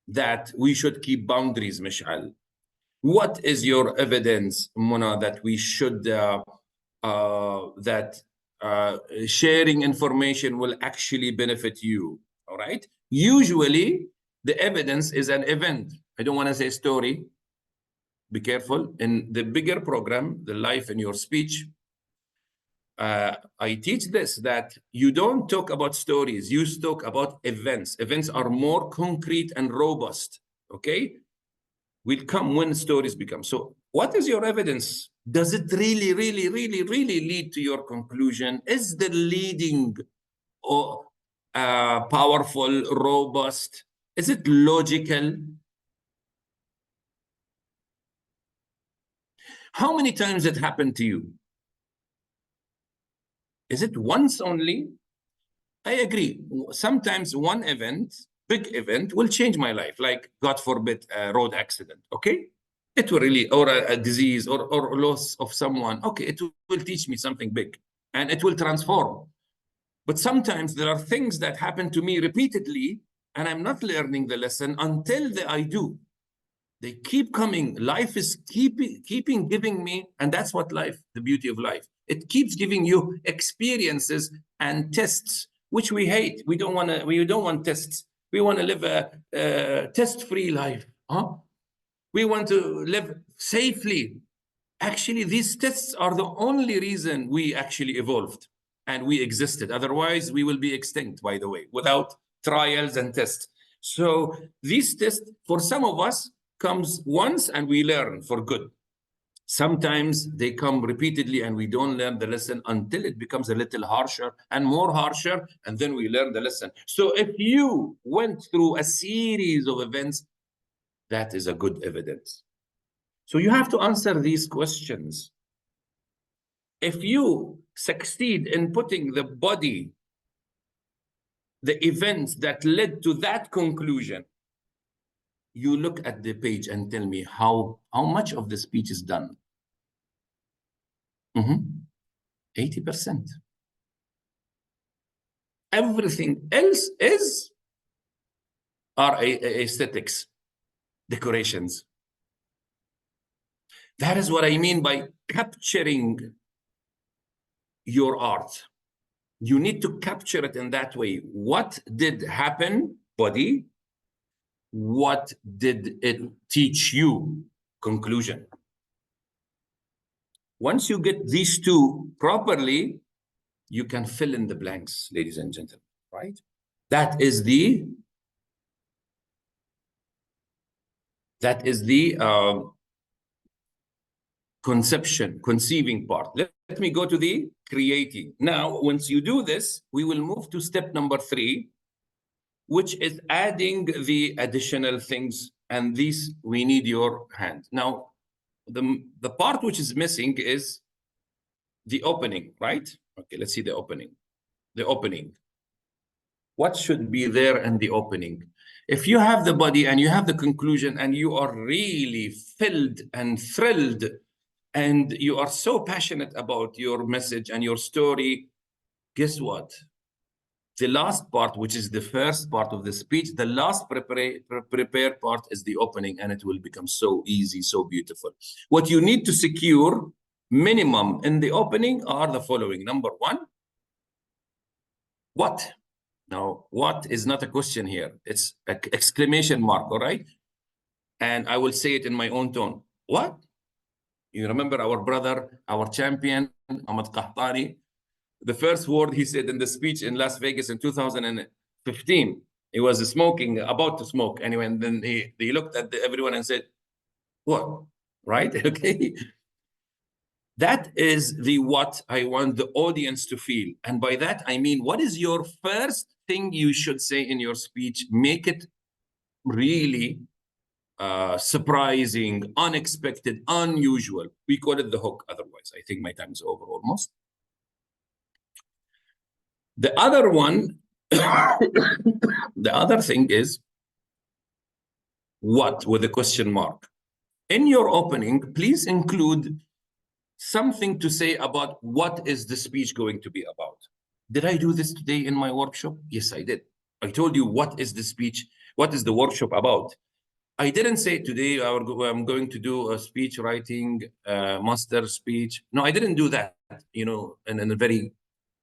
that we should keep boundaries, Mish'al? What is your evidence, Muna, that we should, sharing information will actually benefit you, all right? Usually, the evidence is an event. I don't want to say story. Be careful. In the bigger program, the life in your speech, I teach this, that you don't talk about stories, you talk about events. Events are more concrete and robust, okay? Will come when stories become. So what is your evidence? Does it really lead to your conclusion? Is the leading or powerful, robust? Is it logical? How many times it happened to you? Is it once only? I agree. Sometimes one event, big event, will change my life, like, God forbid, a road accident, okay? It will really, or a disease, or loss of someone. Okay, it will teach me something big, and it will transform. But sometimes there are things that happen to me repeatedly, and I'm not learning the lesson until I do. They keep coming. Life is keeping giving me, and that's what life, the beauty of life. It keeps giving you experiences and tests, which we hate. We don't want tests. We want to live a test-free life. Huh? We want to live safely. Actually, these tests are the only reason we actually evolved and we existed. Otherwise, we will be extinct, by the way, without trials and tests. So these tests, for some of us, comes once and we learn for good. Sometimes they come repeatedly and we don't learn the lesson until it becomes a little harsher and more harsher, and then we learn the lesson. So if you went through a series of events, that is a good evidence. So you have to answer these questions. If you succeed in putting the body, the events that led to that conclusion, you look at the page and tell me how much of the speech is done. 80%. Everything else are aesthetics, decorations. That is what I mean by capturing your art. You need to capture it in that way. What did happen, body? What did it teach you? Conclusion. Once you get these two properly, you can fill in the blanks, ladies and gentlemen, right? That is the conceiving part. Let me go to the creating. Now, once you do this, we will move to step number 3, which is adding the additional things, and these we need your hand. Now, the part which is missing is the opening, right? Okay, let's see the opening. The opening. What should be there in the opening? If you have the body and you have the conclusion and you are really filled and thrilled and you are so passionate about your message and your story, guess what? The last part, which is the first part of the speech, the last prepared part is the opening, and it will become so easy, so beautiful. What you need to secure minimum in the opening are the following. Number 1, what? Now, what is not a question here. It's an exclamation mark, all right? And I will say it in my own tone. What? You remember our brother, our champion, Ahmed Qahtani? The first word he said in the speech in Las Vegas in 2015, he was smoking, about to smoke anyway, and then he looked at everyone and said, what? Right? Okay. That is the what I want the audience to feel. And by that, I mean, what is your first thing you should say in your speech? Make it really surprising, unexpected, unusual. We call it the hook otherwise. I think my time is over almost. The other one, the other thing is what with a question mark. In your opening, please include something to say about what is the speech going to be about. Did I do this today in my workshop? Yes, I did. I told you what is the speech, what is the workshop about. I didn't say today I'm going to do a speech writing, master speech. No, I didn't do that, you know, in a very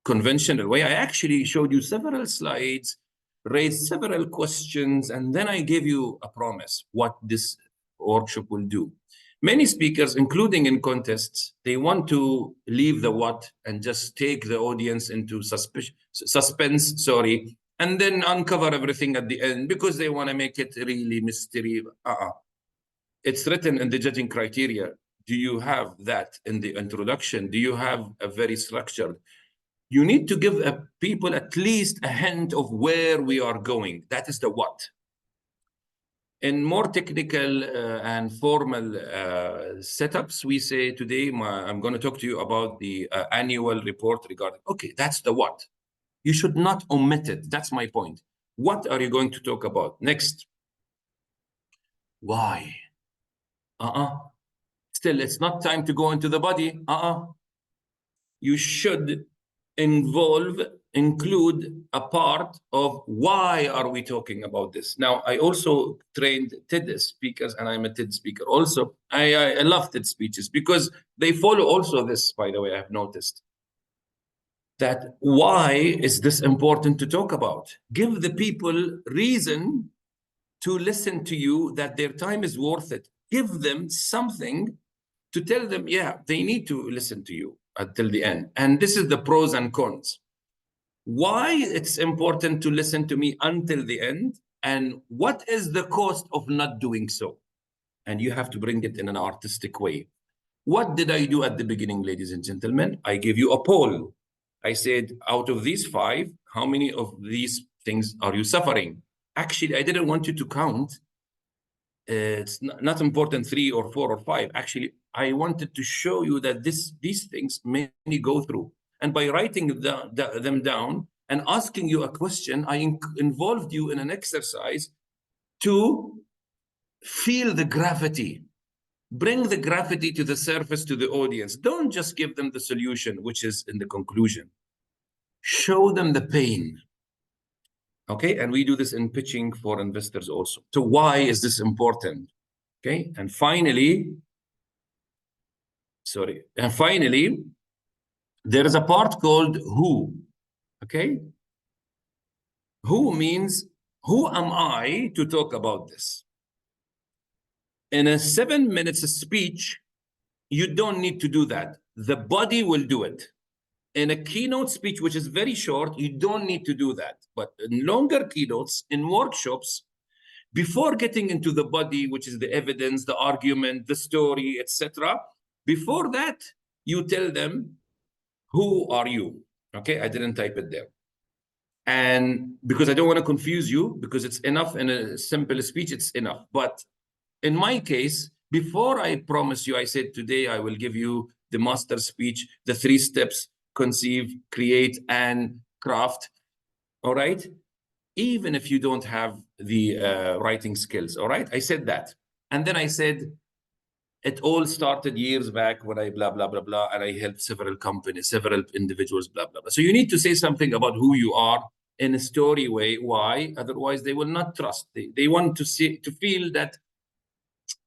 conventional way. I actually showed you several slides, raised several questions, and then I gave you a promise what this workshop will do. Many speakers, including in contests, they want to leave the what and just take the audience into suspense, and then uncover everything at the end because they want to make it really mystery. It's written in the judging criteria. Do you have that in the introduction? Do you have a very structured? You need to give people at least a hint of where we are going. That is the what. In more technical and formal setups, we say today, I'm going to talk to you about the annual report regarding, okay, that's the what. You should not omit it. That's my point. What are you going to talk about? Next. Why? Still, it's not time to go into the body. You should include a part of why are we talking about this. Now, I also trained TED speakers, and I'm a TED speaker also. I love TED speeches because they follow also this, by the way, I've noticed. That why is this important to talk about? Give the people reason to listen to you, that their time is worth it. Give them something to tell them, yeah, they need to listen to you until the end. And this is the pros and cons. Why it's important to listen to me until the end, and what is the cost of not doing so? And you have to bring it in an artistic way. What did I do at the beginning, ladies and gentlemen? I gave you a poll. I said, out of these 5, how many of these things are you suffering? Actually, I didn't want you to count. It's not important 3 or 4 or 5. Actually, I wanted to show you that these things many go through. And by writing them down and asking you a question, I involved you in an exercise to feel the gravity. Bring the gravity to the surface to the audience. Don't just give them the solution, which is in the conclusion. Show them the pain. Okay, and we do this in pitching for investors also. So why is this important? Okay, and finally, there is a part called who. Okay, who means, who am I to talk about this? In a 7 minutes speech, you don't need to do that. The body will do it. In a keynote speech, which is very short, you don't need to do that. But in longer keynotes, in workshops, before getting into the body, which is the evidence, the argument, the story, etc., before that, you tell them, who are you? Okay, I didn't type it there. And because I don't want to confuse you, because it's enough in a simple speech, it's enough. But in my case, before I promise you, I said today I will give you the master speech, the 3 steps: conceive, create, and craft. All right? Even if you don't have the writing skills. All right? I said that. And then I said, it all started years back when I blah, blah, blah, blah, and I helped several companies, several individuals, blah, blah, blah. So you need to say something about who you are in a story way. Why? Otherwise, they will not trust. They want to feel that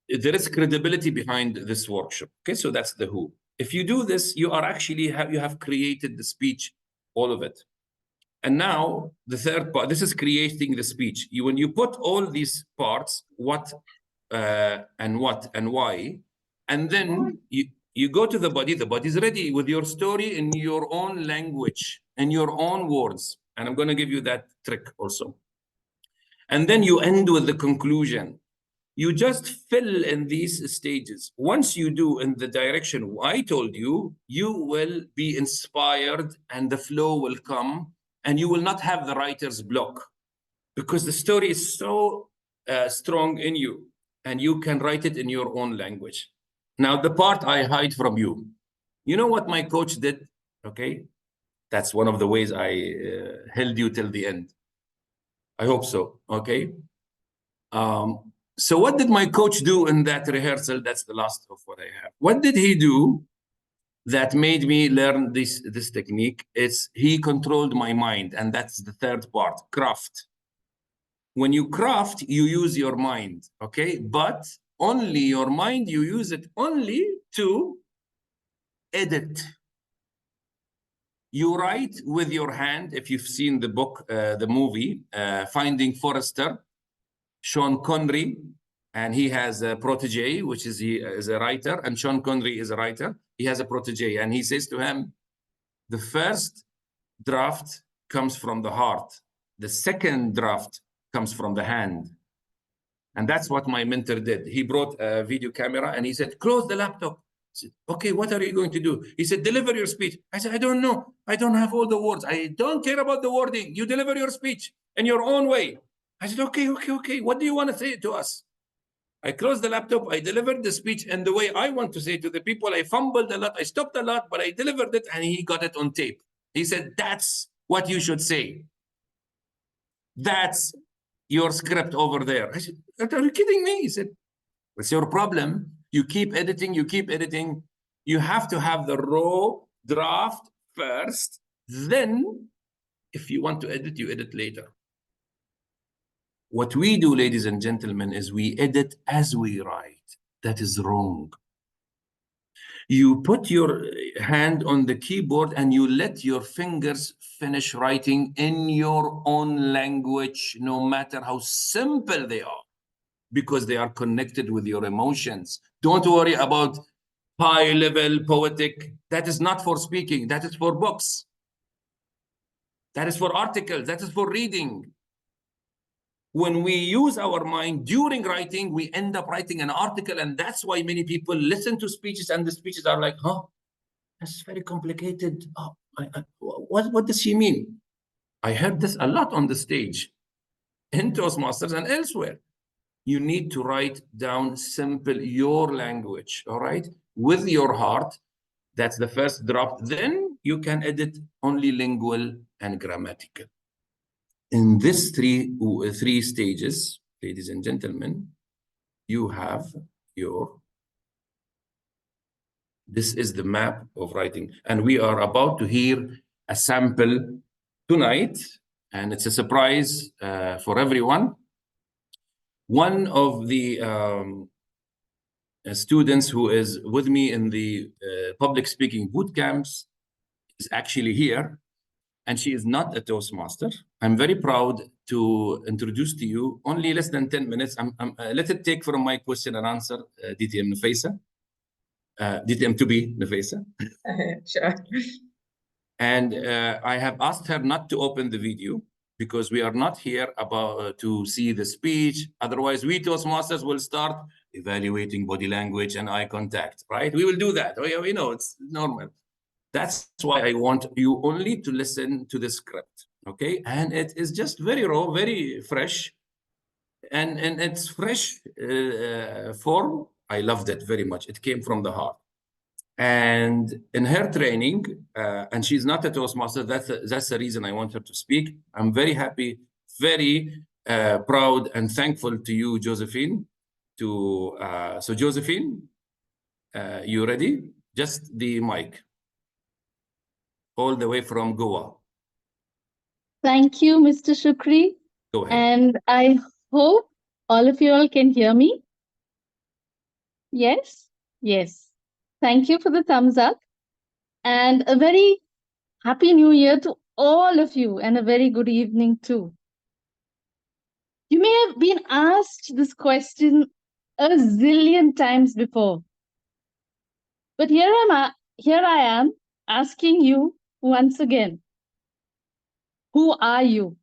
there is credibility behind this workshop. Okay, so that's the who. If you do this, you are actually you have created the speech, all of it. And now the third part, this is creating the speech. When you put all these parts, what and why, and then you go to the body is ready with your story in your own language, in your own words. And I'm going to give you that trick also. And then you end with the conclusion. You just fill in these stages. Once you do in the direction I told you, you will be inspired and the flow will come, and you will not have the writer's block, because the story is so strong in you and you can write it in your own language. Now, the part I hide from you, you know what my coach did? Okay, that's one of the ways I held you till the end. I hope so. Okay. So what did my coach do in that rehearsal? That's the last of what I have. What did he do that made me learn this technique? It's he controlled my mind, and that's the third part, craft. When you craft, you use your mind, okay? But only your mind, you use it only to edit. You write with your hand. If you've seen the book, the movie, Finding Forrester, Sean Connery, and he has a protege, which is he is a writer, and Sean Connery is a writer. He has a protege, and he says to him, the first draft comes from the heart. The second draft comes from the hand. And that's what my mentor did. He brought a video camera and he said, close the laptop. I said, okay, what are you going to do? He said, deliver your speech. I said, I don't know. I don't have all the words. I don't care about the wording. You deliver your speech in your own way. I said, okay. What do you want to say to us? I closed the laptop. I delivered the speech in the way I want to say to the people. I fumbled a lot. I stopped a lot, but I delivered it, and he got it on tape. He said, that's what you should say. That's your script over there. I said, are you kidding me? He said, what's your problem? You keep editing, you keep editing. You have to have the raw draft first. Then, if you want to edit, you edit later. What we do, ladies and gentlemen, is we edit as we write. That is wrong. You put your hand on the keyboard and you let your fingers finish writing in your own language, no matter how simple they are, because they are connected with your emotions. Don't worry about high-level poetic. That is not for speaking. That is for books. That is for articles. That is for reading. When we use our mind during writing, we end up writing an article, and that's why many people listen to speeches, and the speeches are like, huh, that's very complicated. Oh, what does she mean? I heard this a lot on the stage, in Toastmasters and elsewhere. You need to write down simple, your language, all right? With your heart. That's the first drop. Then you can edit only lingual and grammatical. In this three stages, ladies and gentlemen, you have this is the map of writing. And we are about to hear a sample tonight, and it's a surprise for everyone. One of the students who is with me in the public speaking boot camps is actually here. And she is not a Toastmaster. I'm very proud to introduce to you, only less than 10 minutes. Let it take from my question and answer, DTM Nafisa. DTM to be Nafisa. Sure. And I have asked her not to open the video because we are not here about to see the speech. Otherwise, we Toastmasters will start evaluating body language and eye contact, right? We will do that. We know it's normal. That's why I want you only to listen to the script, okay? And it is just very raw, very fresh, and it's fresh form. I loved it very much. It came from the heart. And in her training, and she's not a Toastmaster, that's the reason I want her to speak. I'm very happy, very proud and thankful to you, Josephine. So Josephine, you ready? Just the mic. All the way from Goa. Thank you, Mr. Shukri. Go ahead. And I hope all of you all can hear me. Yes? Yes. Thank you for the thumbs up. And a very happy new year to all of you, and a very good evening too. You may have been asked this question a zillion times before. But here I am asking you once again. Who are you?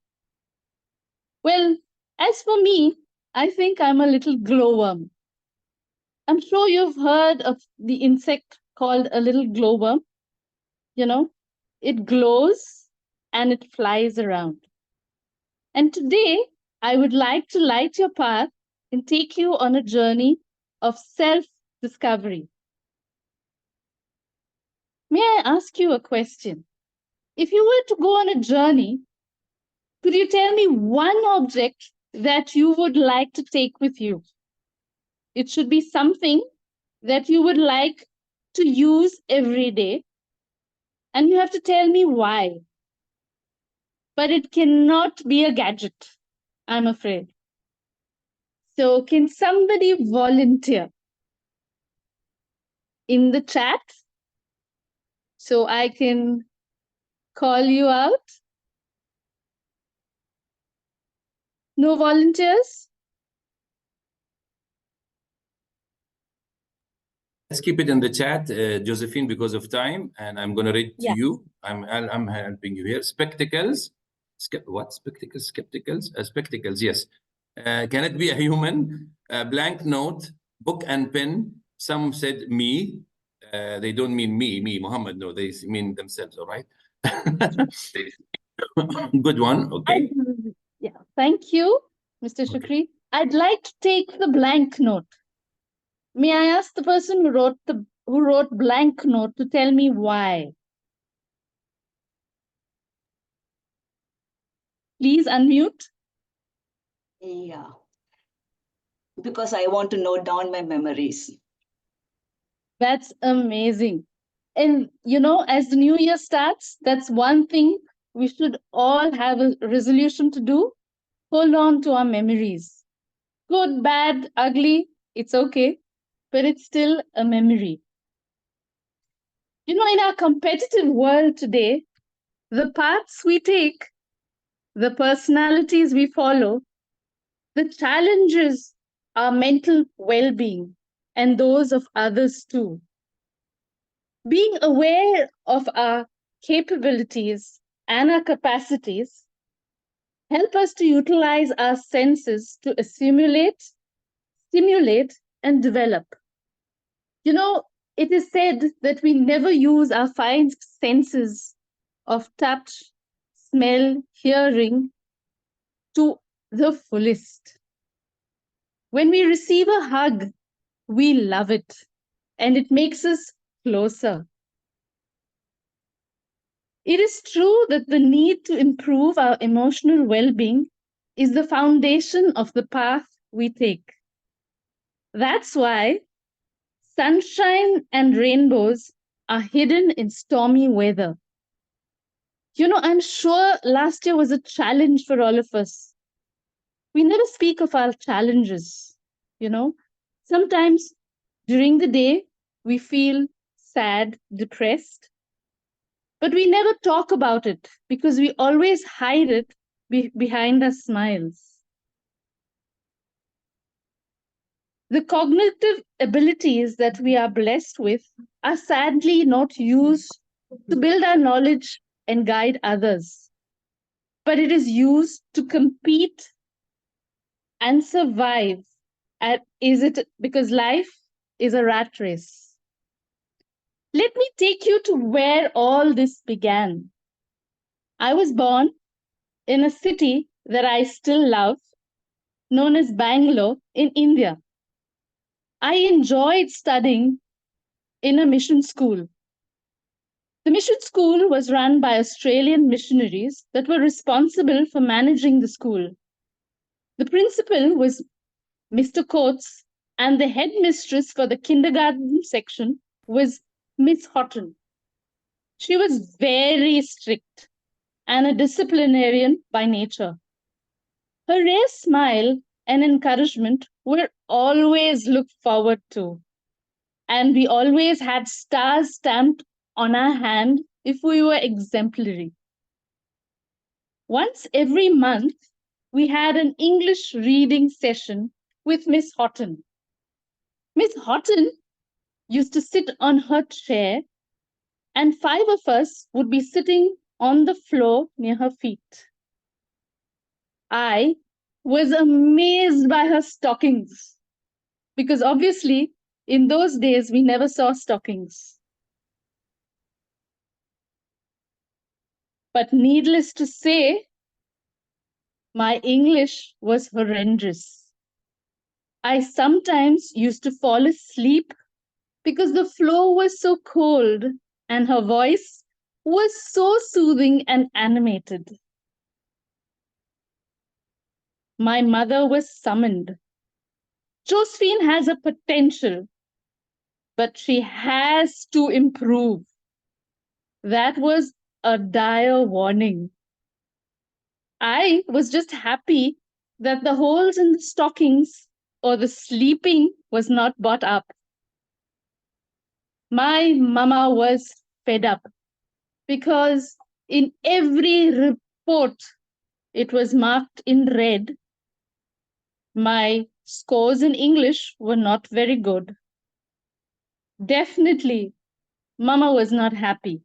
Well, as for me, I think I'm a little glowworm. I'm sure you've heard of the insect called a little glowworm. You know, it glows and it flies around. And today, I would like to light your path and take you on a journey of self-discovery. May I ask you a question? If you were to go on a journey, could you tell me one object that you would like to take with you? It should be something that you would like to use every day. And you have to tell me why. But it cannot be a gadget, I'm afraid. So can somebody volunteer in the chat so I can call you out? No volunteers? Let's keep it in the chat, Josephine, because of time, and I'm going to read to Yeah. you. I'm helping you here. Spectacles. What? Spectacles? Skepticals? Spectacles, yes. Can it be a human? A blank note, book and pen. Some said me. They don't mean me, Muhammad. No, they mean themselves, all right? Good one, okay. Yeah, thank you. Mr. Okay. Shukri, I'd like to take the blank note. May I ask the person who wrote blank note to tell me why? Please unmute. Yeah, because I want to note down my memories. That's amazing. And you know, as the new year starts, that's one thing we should all have a resolution to do. Hold on to our memories. Good, bad, ugly, it's okay, but it's still a memory. You know, in our competitive world today, the paths we take, the personalities we follow, the challenges our mental well-being and those of others too. Being aware of our capabilities and our capacities help us to utilize our senses to stimulate, and develop. You know, it is said that we never use our five senses of touch, smell, hearing to the fullest. When we receive a hug, we love it and it makes us closer. It is true that the need to improve our emotional well-being is the foundation of the path we take. That's why sunshine and rainbows are hidden in stormy weather. You know, I'm sure last year was a challenge for all of us. We never speak of our challenges, you know. Sometimes during the day, we feel sad, depressed, but we never talk about it because we always hide it behind our smiles. The cognitive abilities that we are blessed with are sadly not used to build our knowledge and guide others, but it is used to compete and survive. Because life is a rat race. Let me take you to where all this began. I was born in a city that I still love, known as Bangalore in India. I enjoyed studying in a mission school. The mission school was run by Australian missionaries that were responsible for managing the school. The principal was Mr. Coates, and the headmistress for the kindergarten section was Miss Houghton. She was very strict and a disciplinarian by nature. Her rare smile and encouragement were always looked forward to, and we always had stars stamped on our hand if we were exemplary. Once every month, we had an English reading session with Miss Houghton. Miss Houghton used to sit on her chair, and 5 of us would be sitting on the floor near her feet. I was amazed by her stockings, because obviously in those days we never saw stockings. But needless to say, my English was horrendous. I sometimes used to fall asleep because the floor was so cold and her voice was so soothing and animated. My mother was summoned. Josephine has a potential, but she has to improve. That was a dire warning. I was just happy that the holes in the stockings or the sleeping was not bought up. My mama was fed up because in every report it was marked in red. My scores in English were not very good. Definitely, Mama was not happy.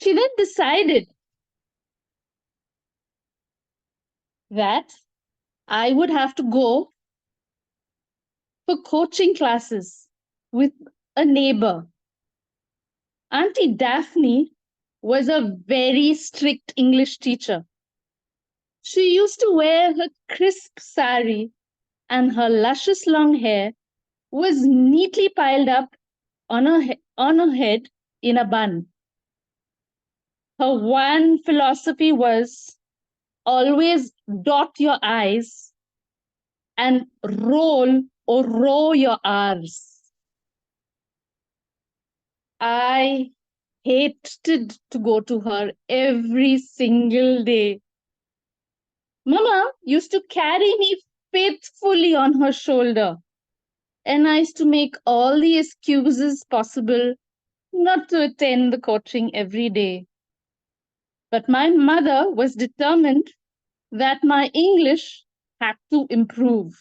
She then decided that I would have to go for coaching classes with a neighbor. Auntie Daphne was a very strict English teacher. She used to wear her crisp sari, and her luscious long hair was neatly piled up on her head in a bun. Her one philosophy was always dot your I's and roll or row your R's. I hated to go to her every single day. Mama used to carry me faithfully on her shoulder, and I used to make all the excuses possible not to attend the coaching every day. But my mother was determined that my English had to improve.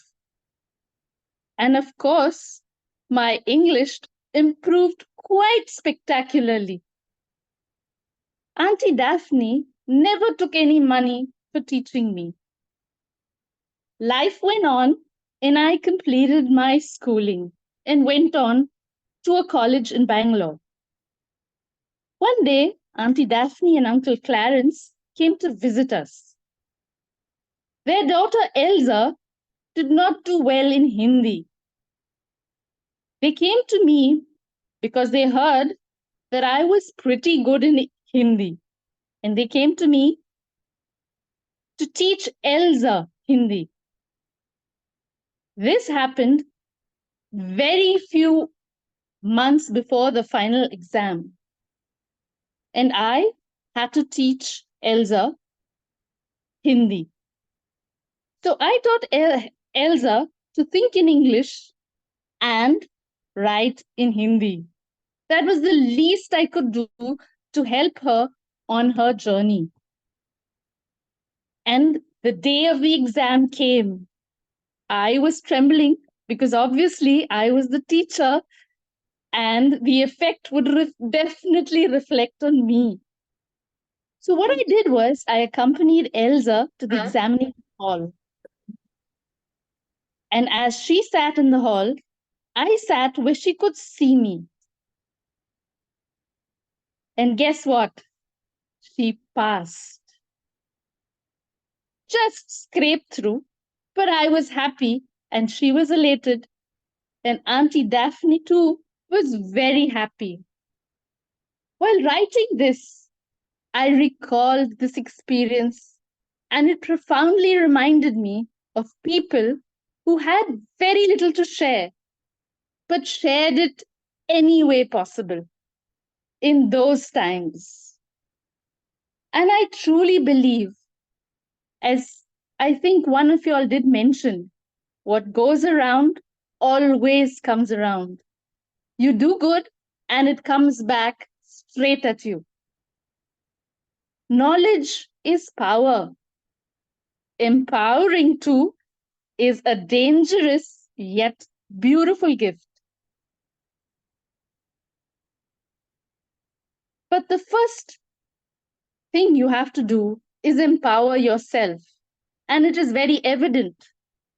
And of course, my English improved quite spectacularly. Auntie Daphne never took any money for teaching me. Life went on, and I completed my schooling and went on to a college in Bangalore. One day, Auntie Daphne and Uncle Clarence came to visit us. Their daughter Elsa did not do well in Hindi. They came to me because they heard that I was pretty good in Hindi, and they came to me to teach Elsa Hindi. This happened very few months before the final exam, and I had to teach Elsa Hindi. So I taught Elsa to think in English and write in Hindi. That was the least I could do to help her on her journey. And the day of the exam came. I was trembling because obviously I was the teacher and the effect would definitely reflect on me. So what I did was I accompanied Elsa to the examining hall. And as she sat in the hall, I sat where she could see me. And guess what? She passed. Just scraped through, but I was happy and she was elated. And Auntie Daphne too was very happy. While writing this, I recalled this experience, and it profoundly reminded me of people who had very little to share, but shared it any way possible in those times. And I truly believe, as I think one of you all did mention, what goes around always comes around. You do good and it comes back straight at you. Knowledge is power. Empowering too is a dangerous yet beautiful gift. But the first thing you have to do is empower yourself. And it is very evident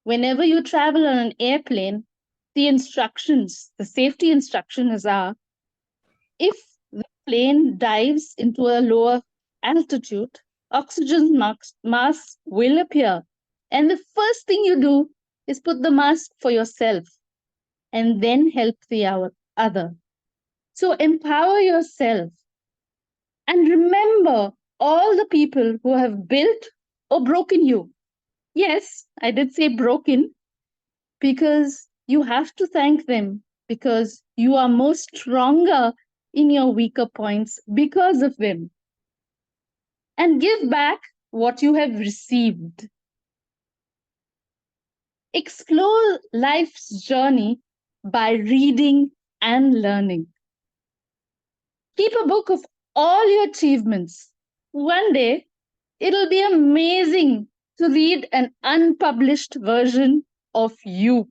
whenever you travel on an airplane, the instructions, the safety instructions are, if the plane dives into a lower altitude, oxygen mask will appear. And the first thing you do is put the mask for yourself and then help the other. So empower yourself. And remember all the people who have built or broken you. Yes, I did say broken, because you have to thank them, because you are more stronger in your weaker points because of them. And give back what you have received. Explore life's journey by reading and learning. Keep a book of all your achievements. One day, it'll be amazing to read an unpublished version of you.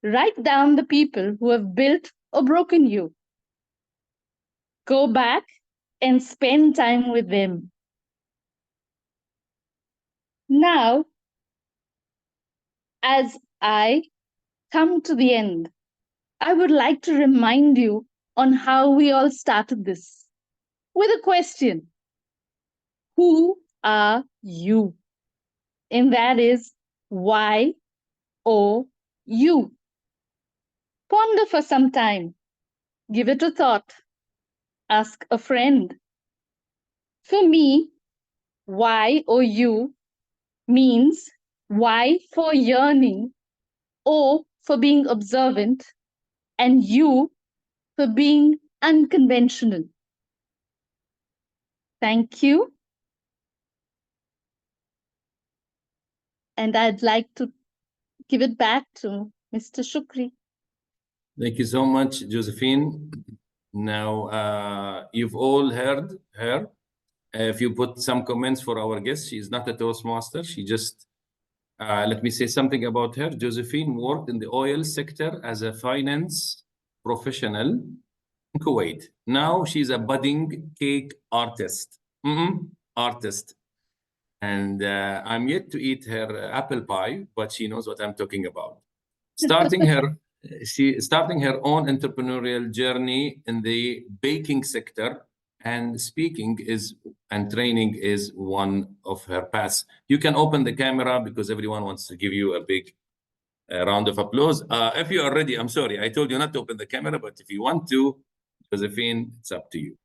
Write down the people who have built or broken you. Go back and spend time with them. Now, as I come to the end, I would like to remind you on how we all started this with a question. Who are you? And that is YOU. Ponder for some time. Give it a thought. Ask a friend. For me, YOU means Y for yearning, O for being observant, and U for being unconventional. Thank you. And I'd like to give it back to Mr. Shukri. Thank you so much, Josephine. Now, you've all heard her. If you put some comments for our guest, she's not a Toastmaster. She just, let me say something about her. Josephine worked in the oil sector as a finance professional in Kuwait. Now she's a budding cake artist. Artist. And I'm yet to eat her apple pie, but she knows what I'm talking about. Starting her own entrepreneurial journey in the baking sector, and speaking and training is one of her paths. You can open the camera because everyone wants to give you a big round of applause. If you are ready, I'm sorry, I told you not to open the camera, but if you want to, Josephine, it's up to you.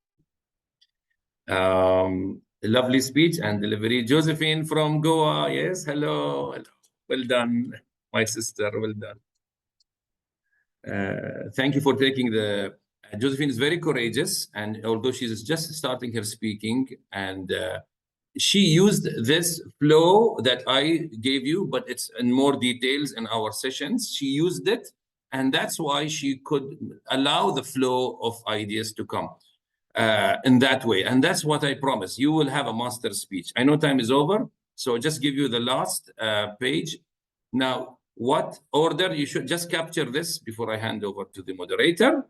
Lovely speech and delivery. Josephine from Goa. Yes, hello. Well done, my sister. Well done. Thank you for taking the. Josephine is very courageous, and although she's just starting her speaking, and she used this flow that I gave you, but it's in more details in our sessions. She used it, and that's why she could allow the flow of ideas to come in that way. And that's what I promise. You will have a master speech. I know time is over, so just give you the last page. Now, what order you should just capture this before I hand over to the moderator.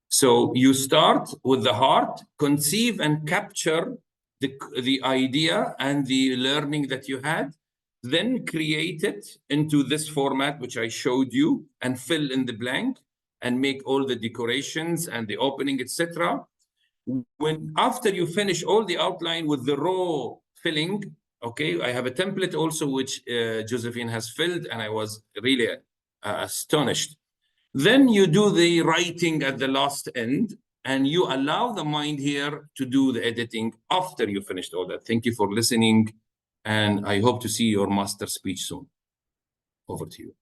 So you start with the heart, conceive and capture the idea and the learning that you had, then create it into this format, which I showed you, and fill in the blank and make all the decorations and the opening, etc. When after you finish all the outline with the raw filling, okay, I have a template also which Josephine has filled, and I was really astonished. Then you do the writing at the last end, and you allow the mind here to do the editing after you finished all that. Thank you for listening, and I hope to see your master speech soon. Over to you.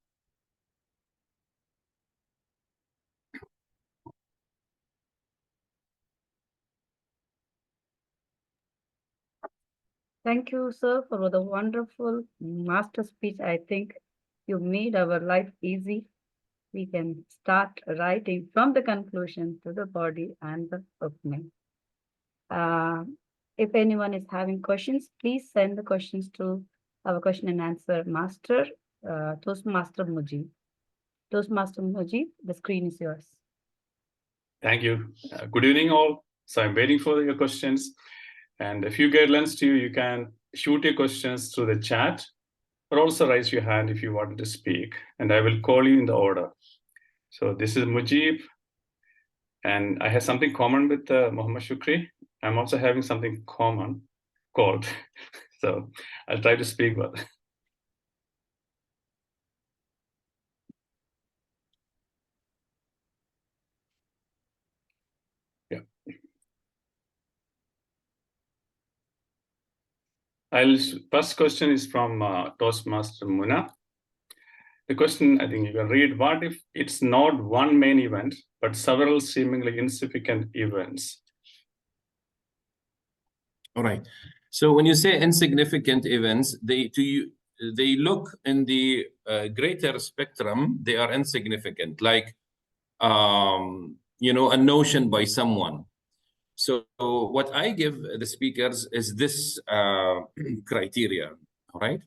Thank you, sir, for the wonderful master speech. I think you made our life easy. We can start writing from the conclusion to the body and the opening. If anyone is having questions, please send the questions to our question and answer master, Toastmaster Mujib. Toastmaster Mujib, the screen is yours. Thank you. Good evening, all. So I'm waiting for your questions. And a few guidelines to you. You can shoot your questions through the chat, or also raise your hand if you wanted to speak, and I will call you in the order. So this is Mujib, and I have something common with Mohammed Shukri. I'm also having something common called. So I'll try to speak well. Yeah. First question is from Toastmaster Muna. The question, I think you can read, what if it's not one main event, but several seemingly insignificant events? All right. So when you say insignificant events, they look in the greater spectrum, they are insignificant, like, you know, a notion by someone. So what I give the speakers is this criteria, all right?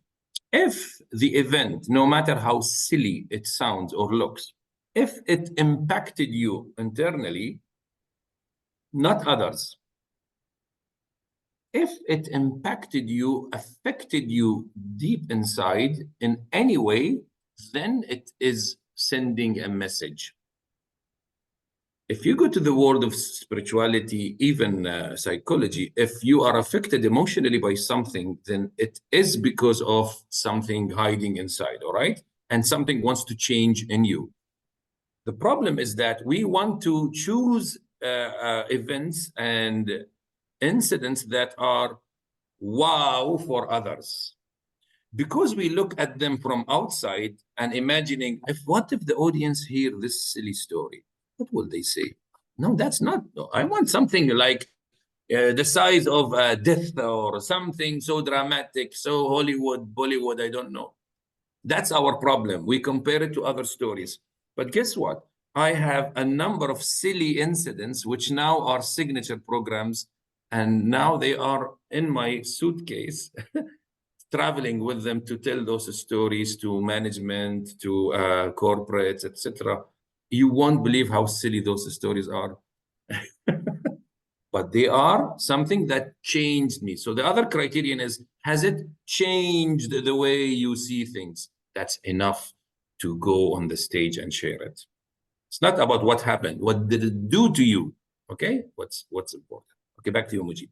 If the event, no matter how silly it sounds or looks, if it impacted you internally, not others, if it impacted you, affected you deep inside in any way, then it is sending a message. if you go to the world of spirituality, even psychology, if you are affected emotionally by something, then it is because of something hiding inside, all right? And something wants to change in you. The problem is that we want to choose events and incidents that are wow for others, because we look at them from outside and imagining, what if the audience hear this silly story? What will they say? No, that's not. I want something like the size of death, or something so dramatic, so Hollywood, Bollywood, I don't know. That's our problem. We compare it to other stories. But guess what? I have a number of silly incidents which now are signature programs, and now they are in my suitcase, traveling with them to tell those stories to management, to corporates, etc. You won't believe how silly those stories are. But they are something that changed me. So the other criterion is, has it changed the way you see things? That's enough to go on the stage and share it. It's not about what happened. What did it do to you? Okay, what's important? Okay, back to you, Mujib.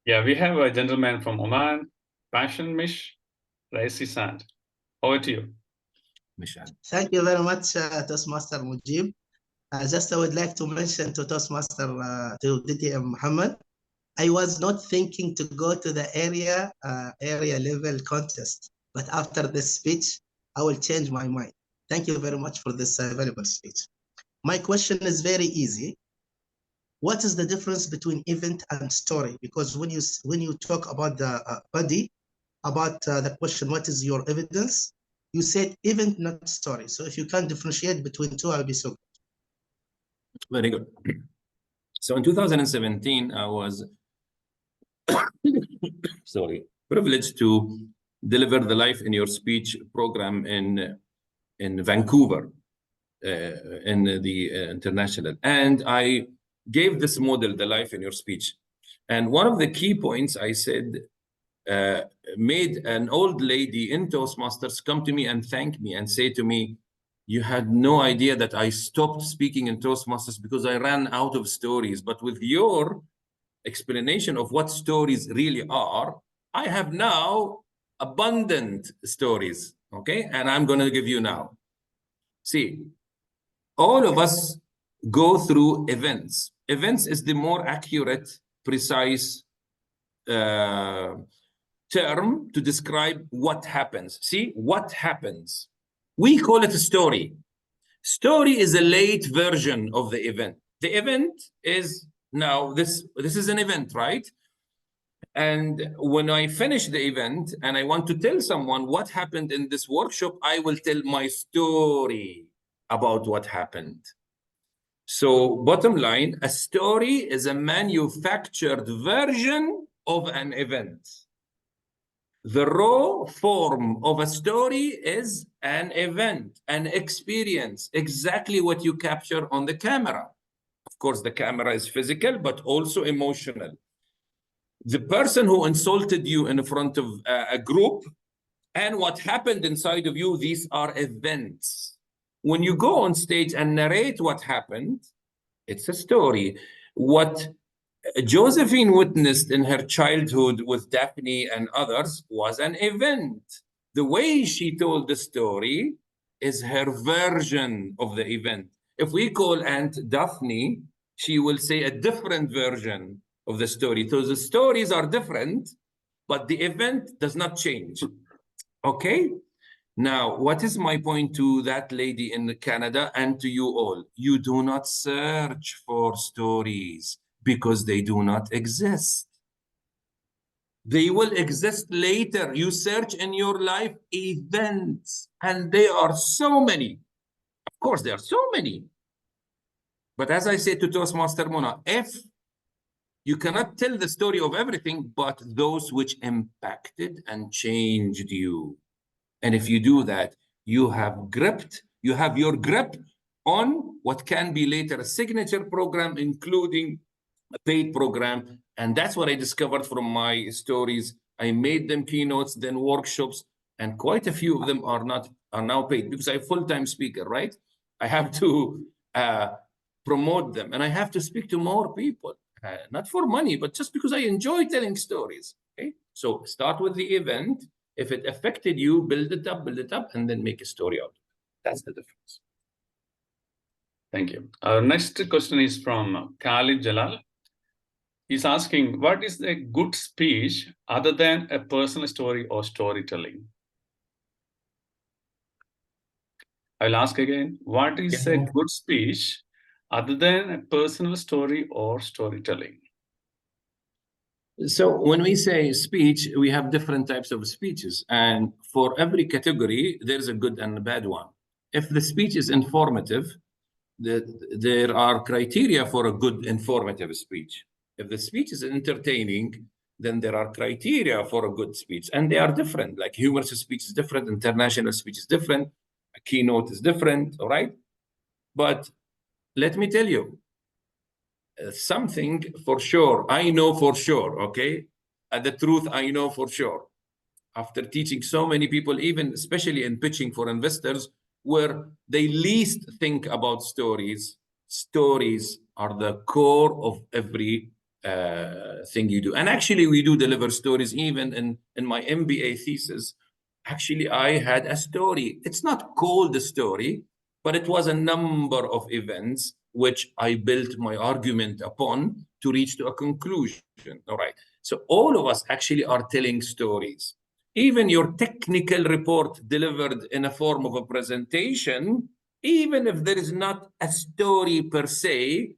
Yeah, we have a gentleman from Oman, Passion Mish, raise his hand. Over to you. Mishan. Thank you very much, Toastmaster Mujib. Just I would like to mention to Toastmaster, to DTM Muhammad, I was not thinking to go to the area level contest, but after this speech, I will change my mind. Thank you very much for this valuable speech. My question is very easy. What is the difference between event and story? Because when you talk about the body, about the question, what is your evidence? You said event, not story. So if you can differentiate between two, I'll be so good. Very good. So in 2017, I was privileged to deliver the Life in Your Speech program in Vancouver, in the international. And I gave this model, the Life in Your Speech. And one of the key points I said, made an old lady in Toastmasters come to me and thank me and say to me, you had no idea that I stopped speaking in Toastmasters because I ran out of stories. But with your explanation of what stories really are, I have now abundant stories, okay? And I'm going to give you now. See, all of us go through events. Events is the more accurate, precise term to describe what happens. See, what happens? We call it a story. Story is a late version of the event. The event is now, this is an event, right? And when I finish the event and I want to tell someone what happened in this workshop, I will tell my story about what happened. So bottom line, a story is a manufactured version of an event. The raw form of a story is an event, an experience, exactly what you capture on the camera. Of course, the camera is physical, but also emotional. The person who insulted you in front of a group and what happened inside of you, these are events. When you go on stage and narrate what happened, it's a story. What Josephine witnessed in her childhood with Daphne and others was an event. The way she told the story is her version of the event. If we call Aunt Daphne, she will say a different version of the story. So the stories are different, but the event does not change. Okay? Now, what is my point to that lady in Canada and to you all? You do not search for stories because they do not exist. They will exist later. You search in your life events, and they are so many. Of course, there are so many. But as I said to Toastmaster Mona, if you cannot tell the story of everything, but those which impacted and changed you. And if you do that, you have your grip on what can be later a signature program, including a paid program. And that's what I discovered from my stories. I made them keynotes, then workshops, and quite a few of them are now paid because I'm a full-time speaker, right? I have to promote them, and I have to speak to more people, not for money, but just because I enjoy telling stories. Okay, so start with the event. If it affected you, build it up, and then make a story out. That's the difference. Thank you. Our next question is from Khalid Jalal. He's asking, what is a good speech other than a personal story or storytelling? I'll ask again, what is a good speech other than a personal story or storytelling? So when we say speech, we have different types of speeches. And for every category, there's a good and a bad one. If the speech is informative, there are criteria for a good informative speech. If the speech is entertaining, then there are criteria for a good speech. And they are different. Like humorous speech is different, international speech is different, a keynote is different, all right? But let me tell you, something for sure, I know for sure, okay? The truth, I know for sure. After teaching so many people, even especially in pitching for investors, where they least think about stories, stories are the core of every thing you do. And actually, we do deliver stories. Even in my MBA thesis, actually, I had a story. It's not called a story, but it was a number of events which I built my argument upon to reach to a conclusion. All right. So all of us actually are telling stories. Even your technical report delivered in a form of a presentation, even if there is not a story per se,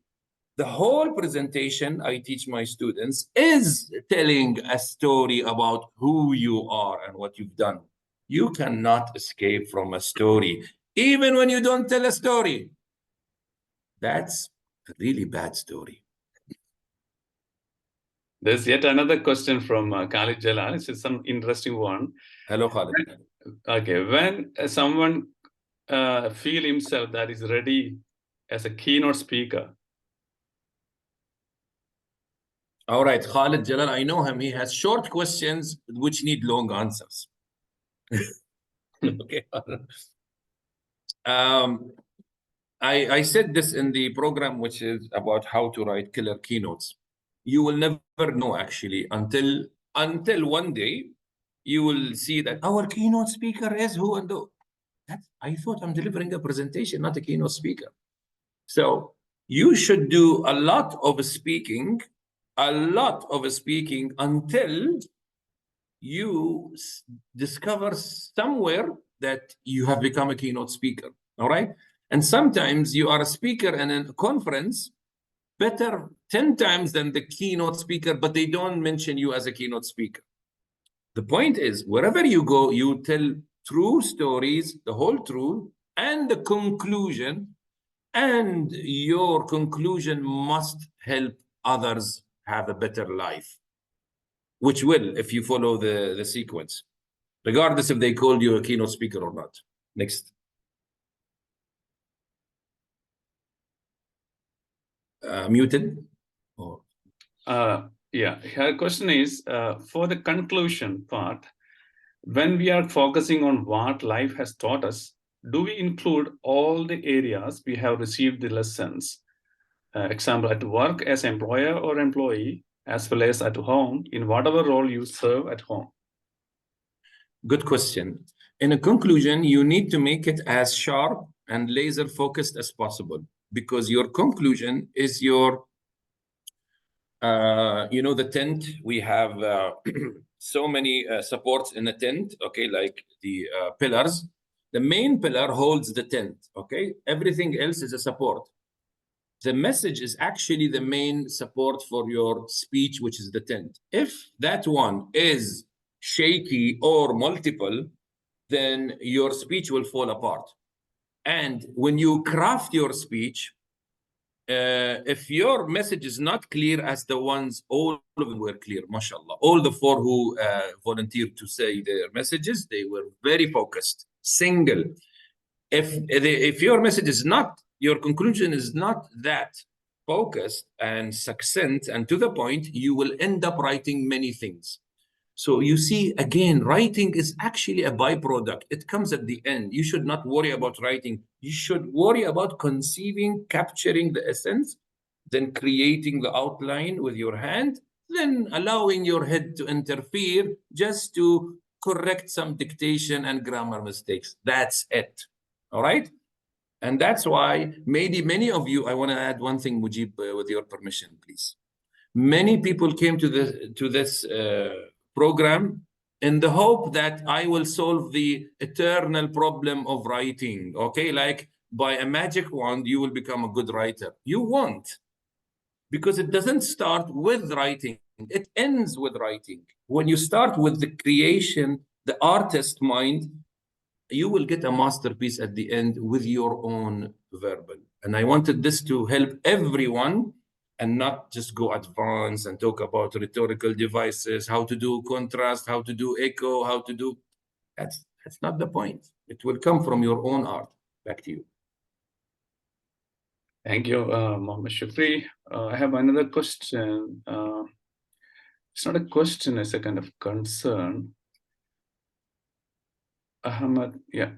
the whole presentation I teach my students is telling a story about who you are and what you've done. You cannot escape from a story, even when you don't tell a story. That's a really bad story. There's yet another question from Khalid Jalal. It's some interesting one. Hello, Khalid. Okay, when someone feel himself that is ready as a keynote speaker. All right, Khalid Jalal, I know him. He has short questions which need long answers. Okay. I said this in the program, which is about how to write killer keynotes. You will never know actually until one day you will see that our keynote speaker is who and who. I thought I'm delivering a presentation, not a keynote speaker. So you should do a lot of speaking until you discover somewhere that you have become a keynote speaker. All right. And sometimes you are a speaker in a conference better 10 times than the keynote speaker, but they don't mention you as a keynote speaker. The point is, wherever you go, you tell true stories, the whole truth, and the conclusion, and your conclusion must help others have a better life, which will, if you follow the sequence, regardless if they called you a keynote speaker or not. Next. Muted? Or... Yeah, her question is, for the conclusion part, when we are focusing on what life has taught us, do we include all the areas we have received the lessons? Example, at work as employer or employee, as well as at home, in whatever role you serve at home? Good question. In a conclusion, you need to make it as sharp and laser focused as possible, because your conclusion is your, the tent. We have so many supports in a tent, okay, like the pillars. The main pillar holds the tent, okay? Everything else is a support. The message is actually the main support for your speech, which is the tent. If that one is shaky or multiple, then your speech will fall apart. And when you craft your speech, if your message is not clear as the ones, all of them were clear, mashallah. All the 4 who volunteered to say their messages, they were very focused, single. If your message is not, your conclusion is not that focused and succinct and to the point, you will end up writing many things. So you see, again, writing is actually a byproduct. It comes at the end. You should not worry about writing. You should worry about conceiving, capturing the essence, then creating the outline with your hand, then allowing your head to interfere just to correct some dictation and grammar mistakes. That's it. All right? And that's why maybe many of you, I want to add one thing, Mujib, with your permission, please. Many people came to this program in the hope that I will solve the eternal problem of writing. Okay, like by a magic wand, you will become a good writer. You won't, because it doesn't start with writing. It ends with writing. When you start with the creation, the artist mind, you will get a masterpiece at the end with your own verbal. And I wanted this to help everyone and not just go advanced and talk about rhetorical devices, how to do contrast, how to do echo, how to do... That's not the point. It will come from your own art. Back to you. Thank you, Mohammed Shukri. I have another question. It's not a question, it's a kind of concern. Ahmad, yeah.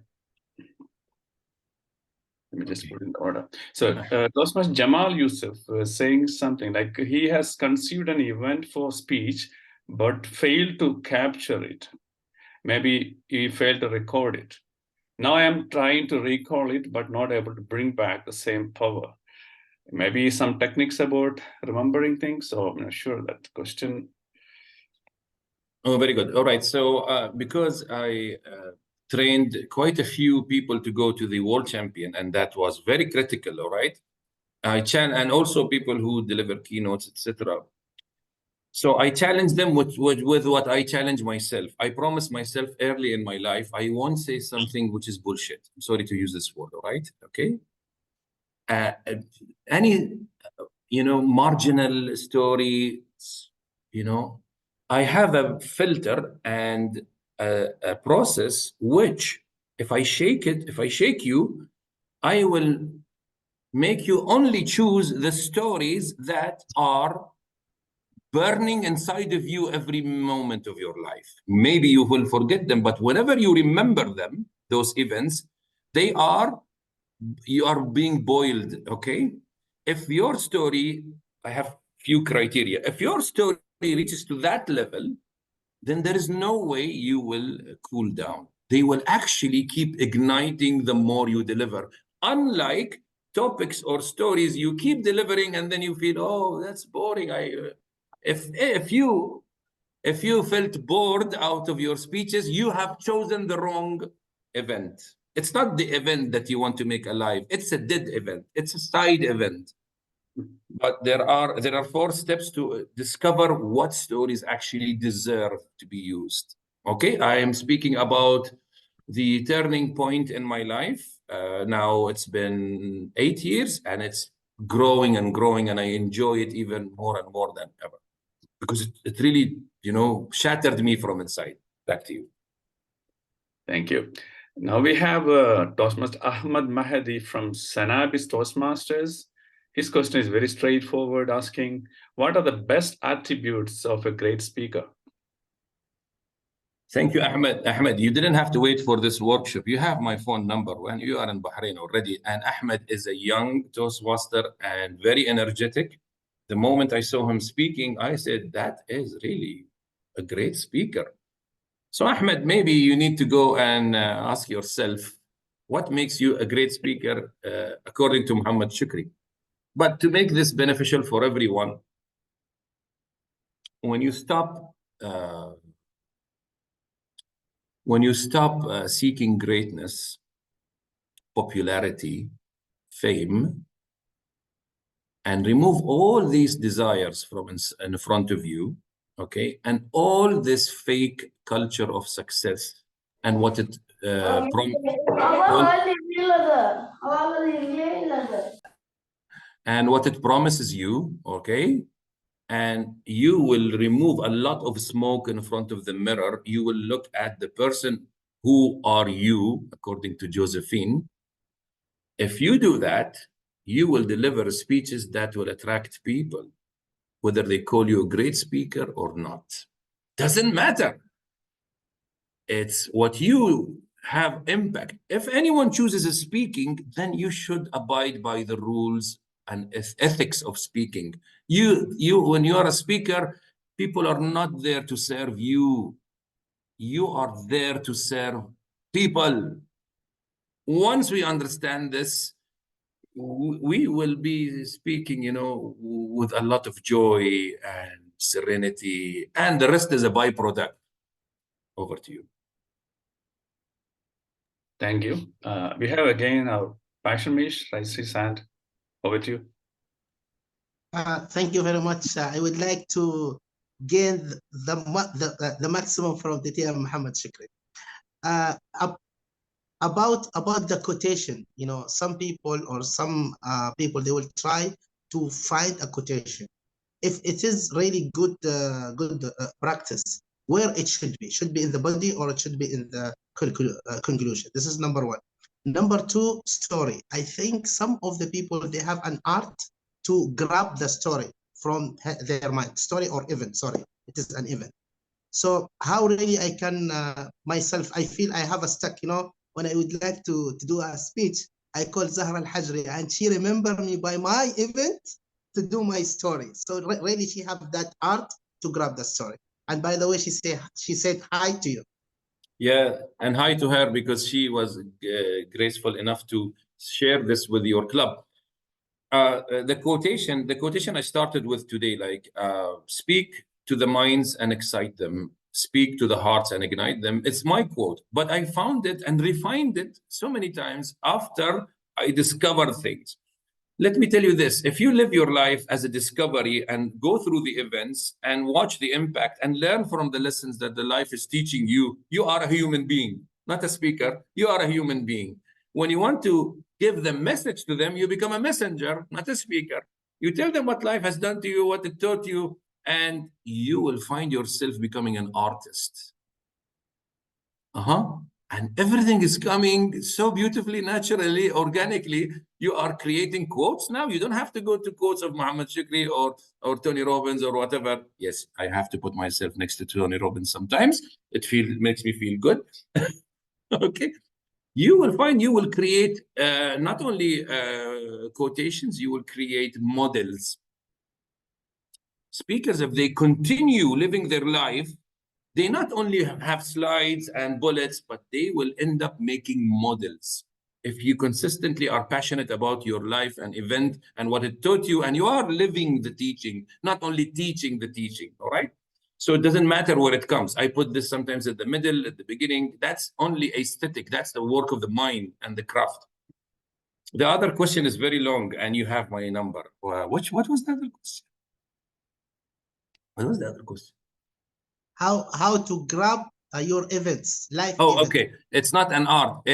Let me just put in order. So, Toastmaster Jamal Yusuf was saying something like he has conceived an event for speech, but failed to capture it. Maybe he failed to record it. Now I am trying to recall it, but not able to bring back the same power. Maybe some techniques about remembering things. So I'm not sure that question. Oh, very good. All right. So because I trained quite a few people to go to the world champion, and that was very critical. All right. And also people who deliver keynotes, etc. So I challenge them with what I challenge myself. I promised myself early in my life, I won't say something which is bullshit. I'm sorry to use this word, all right? Okay. Any, marginal story, I have a filter and a process which, if I shake you, I will make you only choose the stories that are burning inside of you every moment of your life. Maybe you will forget them, but whenever you remember them, those events, you are being boiled, okay? If your story, I have few criteria. If your story reaches to that level, then there is no way you will cool down. They will actually keep igniting the more you deliver. Unlike topics or stories you keep delivering and then you feel, oh, that's boring. If you felt bored out of your speeches, you have chosen the wrong event. It's not the event that you want to make alive. It's a dead event. It's a side event. But there are 4 steps to discover what stories actually deserve to be used. Okay, I am speaking about the turning point in my life. Now it's been 8 years and it's growing and growing, and I enjoy it even more and more than ever, because it really, shattered me from inside. Back to you. Thank you. Now we have Toastmaster Ahmad Mahdi from Sanabis Toastmasters. His question is very straightforward, asking, what are the best attributes of a great speaker? Thank you, Ahmed. Ahmed, you didn't have to wait for this workshop. You have my phone number when you are in Bahrain already. And Ahmed is a young Toastmaster and very energetic. The moment I saw him speaking, I said, that is really a great speaker. So Ahmed, maybe you need to go and ask yourself, what makes you a great speaker according to Muhammed Shukri? But to make this beneficial for everyone, when you stop seeking greatness, popularity, fame, and remove all these desires from in front of you, okay, and all this fake culture of success and what it promises you, okay, and you will remove a lot of smoke in front of the mirror. You will look at the person, who are you, according to Josephine. If you do that, you will deliver speeches that will attract people, whether they call you a great speaker or not. Doesn't matter. It's what you have impact. If anyone chooses speaking, then you should abide by the rules and ethics of speaking. When you are a speaker, people are not there to serve you. You are there to serve people. Once we understand this, we will be speaking, with a lot of joy and serenity, and the rest is a byproduct. Over to you. Thank you. We have again our Passion Mish raised his hand. Over to you. Thank you very much. I would like to gain the maximum from DTM Muhammed Shukri. About the quotation, some people or some people, they will try to find a quotation. If it is really good practice, where it should be in the body or it should be in the conclusion. This is number one. Number two, story. I think some of the people, they have an art to grab the story from their mind. Story or event, sorry, it is an event. So how really I can, myself, I feel I have a stuck, when I would like to do a speech, I call Zahra Al-Hajri and she remember me by my event to do my story. So really she have that art to grab the story. And by the way, she said hi to you. Yeah, and hi to her, because she was graceful enough to share this with your club. The quotation I started with today, like speak to the minds and excite them, speak to the hearts and ignite them. It's my quote, but I found it and refined it so many times after I discovered things. Let me tell you this, if you live your life as a discovery and go through the events and watch the impact and learn from the lessons that the life is teaching you, you are a human being, not a speaker. You are a human being. When you want to give the message to them, you become a messenger, not a speaker. You tell them what life has done to you, what it taught you, and you will find yourself becoming an artist. And everything is coming so beautifully, naturally, organically. You are creating quotes now. You don't have to go to quotes of Muhammad Shukri or Tony Robbins or whatever. Yes, I have to put myself next to Tony Robbins sometimes. It makes me feel good. Okay. You will find you will create not only quotations, you will create models. Speakers, if they continue living their life, they not only have slides and bullets, but they will end up making models. If you consistently are passionate about your life and event and what it taught you, and you are living the teaching, not only teaching the teaching, all right? So it doesn't matter where it comes. I put this sometimes at the middle, at the beginning. That's only aesthetic. That's the work of the mind and the craft. The other question is very long, and you have my number. What was the other question? What was the other question? How to grab your events, life events. Okay. It's not an art.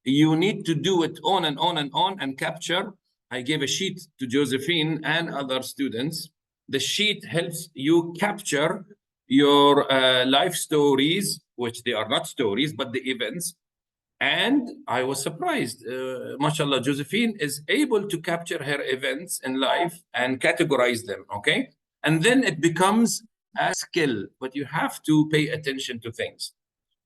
You need to do it on and on and on and capture. I gave a sheet to Josephine and other students. The sheet helps you capture your life stories, which they are not stories, but the events. And I was surprised. MashaAllah, Josephine is able to capture her events in life and categorize them, okay? And then it becomes a skill, but you have to pay attention to things.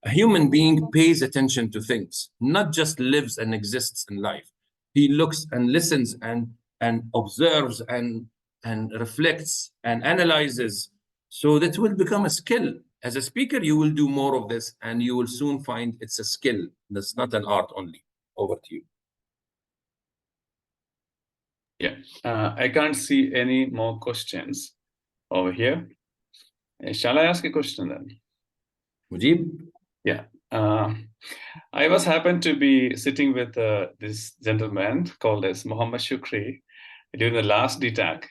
A human being pays attention to things, not just lives and exists in life. He looks and listens and observes and reflects and analyzes. So that will become a skill. As a speaker, you will do more of this, and you will soon find it's a skill. That's not an art only. Over to you. Yeah, I can't see any more questions over here. Shall I ask a question then? Mujib? Yeah. I was happened to be sitting with this gentleman called as Muhammed Shukri during the last DTAC.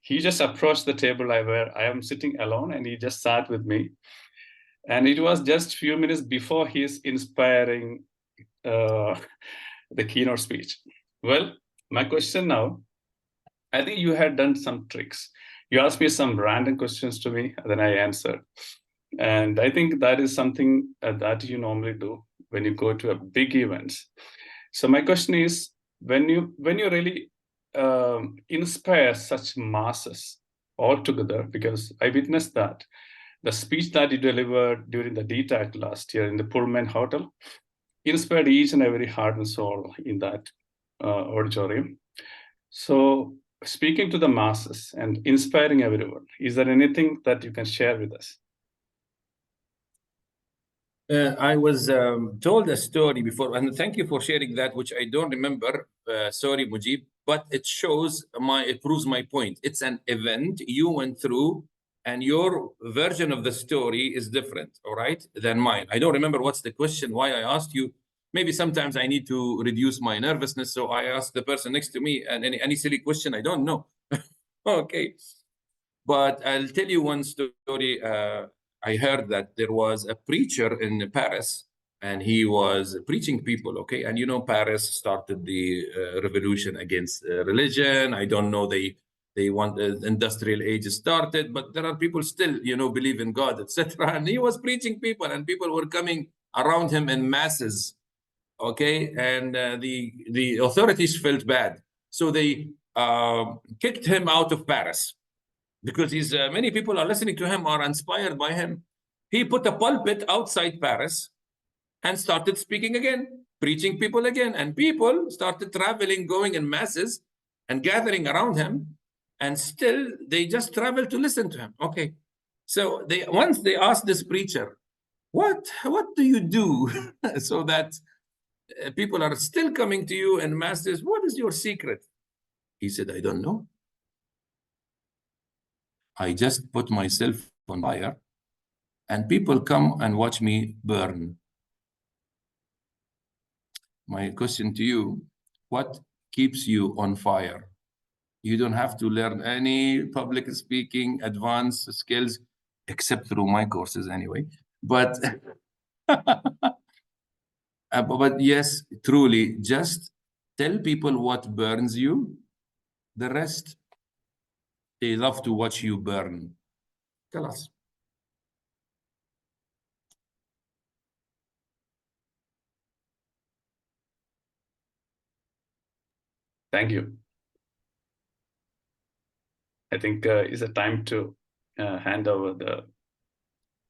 He just approached the table where I am sitting alone, and he just sat with me. And it was just a few minutes before his inspiring the keynote speech. Well, my question now, I think you had done some tricks. You asked me some random questions to me, and then I answered. And I think that is something that you normally do when you go to a big events. So my question is, when you really inspire such masses all together, because I witnessed that The speech that you delivered during the DTAC last year in the Pullman Hotel inspired each and every heart and soul in that auditorium. So, speaking to the masses and inspiring everyone, is there anything that you can share with us? I was told a story before, and thank you for sharing that, which I don't remember. Sorry, Mujib, but it proves my point. It's an event you went through, and your version of the story is different, all right, than mine. I don't remember what's the question, why I asked you. Maybe sometimes I need to reduce my nervousness, so I ask the person next to me, and any silly question, I don't know. Okay. But I'll tell you one story. I heard that there was a preacher in Paris, and he was preaching people, okay? And you know, Paris started the revolution against religion. I don't know, they want the industrial age started, but there are people still, you know, believe in God, etc. And he was preaching people, and people were coming around him in masses, okay? And the authorities felt bad, so they kicked him out of Paris, because he's many people are listening to him, are inspired by him. He put a pulpit outside Paris and started speaking again, preaching people again, and people started traveling, going in masses and gathering around him, and still they just travel to listen to him. Okay, so once they asked this preacher, what do you do so that people are still coming to you in masses? What is your secret? He said, I don't know. I just put myself on fire, and people come and watch me burn. My question to you, what keeps you on fire? You don't have to learn any public speaking, advanced skills, except through my courses anyway. But, but yes, truly, just tell people what burns you. The rest, they love to watch you burn. Tell us. Thank you. I think it's a time to hand over the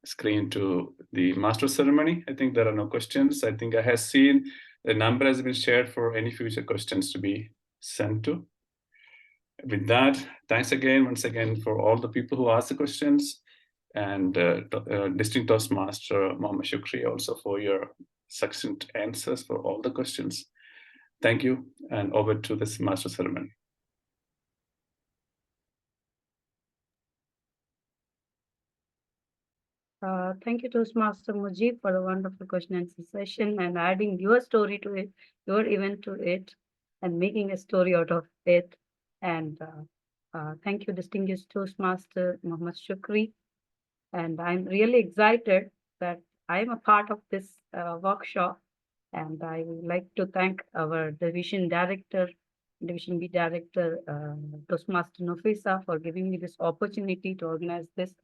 screen to the master ceremony. I think there are no questions. I think I have seen the number has been shared for any future questions to be sent to. With that, thanks again, once again, for all the people who asked the questions, and Distinct Toastmaster Mohammed Shukri also for your succinct answers for all the questions. Thank you, and over to this master ceremony. Thank you, Toastmaster Mujib, for the wonderful question and answer session, and adding your story to it, your event to it, and making a story out of it. And thank you, distinguished Toastmaster Mohammed Shukri. And I'm really excited that I'm a part of this workshop. And I would like to thank our Division B Director, Toastmaster Nofisa, for giving me this opportunity to organize this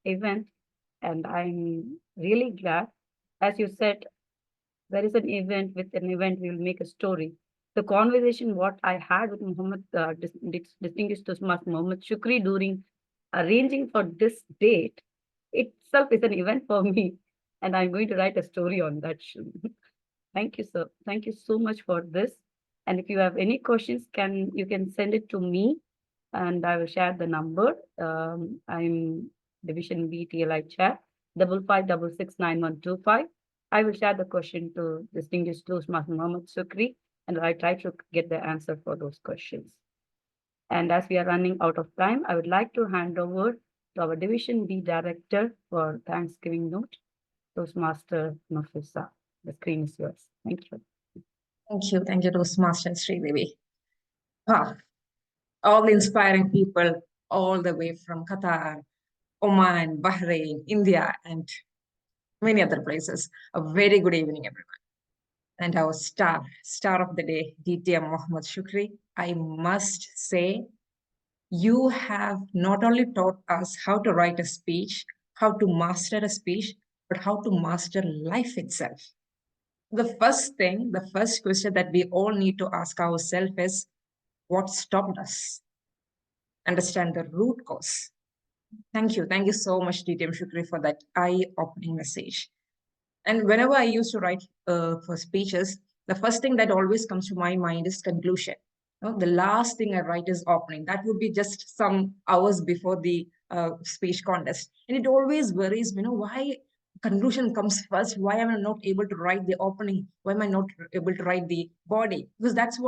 event. And I'm really glad. As you said, there is an event. With an event, we will make a story. The conversation what I had with distinguished Toastmaster Mohammed Shukri during arranging for this date itself is an event for me. And I'm going to write a story on that. Thank you, sir. Thank you so much for this. And if you have any questions, you can send it to me, and I will share the number. I'm Division B TLI Chat 55669125. I will share the question to distinguished Toastmaster Mohammed Shukri, and I try to get the answer for those questions. And as we are running out of time, I would like to hand over to our Division B Director for Thanksgiving note, Toastmaster Nofisa. The screen is yours. Thank you. Thank you, Toastmaster Sridevi. Wow. All the inspiring people all the way from Qatar, Oman, Bahrain, India, and many other places. A very good evening, everyone. And our star of the day, DTM Muhammed Shukri. I must say, you have not only taught us how to write a speech, how to master a speech, but how to master life itself. The first question that we all need to ask ourselves is, what stopped us? Understand the root cause. Thank you. Thank you so much, DTM Shukri, for that eye-opening message. And whenever I used to write for speeches, the first thing that always comes to my mind is conclusion. The last thing I write is opening. That would be just some hours before the speech contest. And it always worries me, why conclusion comes first? Why am I not able to write the opening? Why am I not able to write the body? Because that's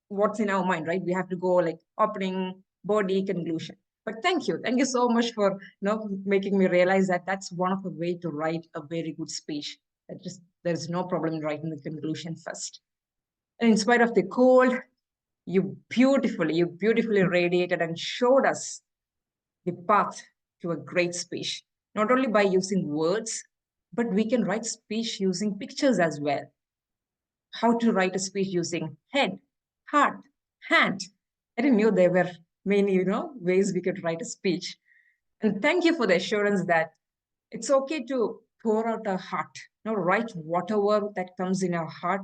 what's in our mind, right? We have to go like opening, body, conclusion. But thank you so much for making me realize that that's one of the way to write a very good speech. There's no problem in writing the conclusion first. And in spite of the cold, you beautifully radiated and showed us the path to a great speech, not only by using words, but we can write speech using pictures as well. How to write a speech using head, heart, hand. I didn't know there were many, ways we could write a speech. And thank you for the assurance that it's okay to pour out our heart, write whatever that comes in our heart,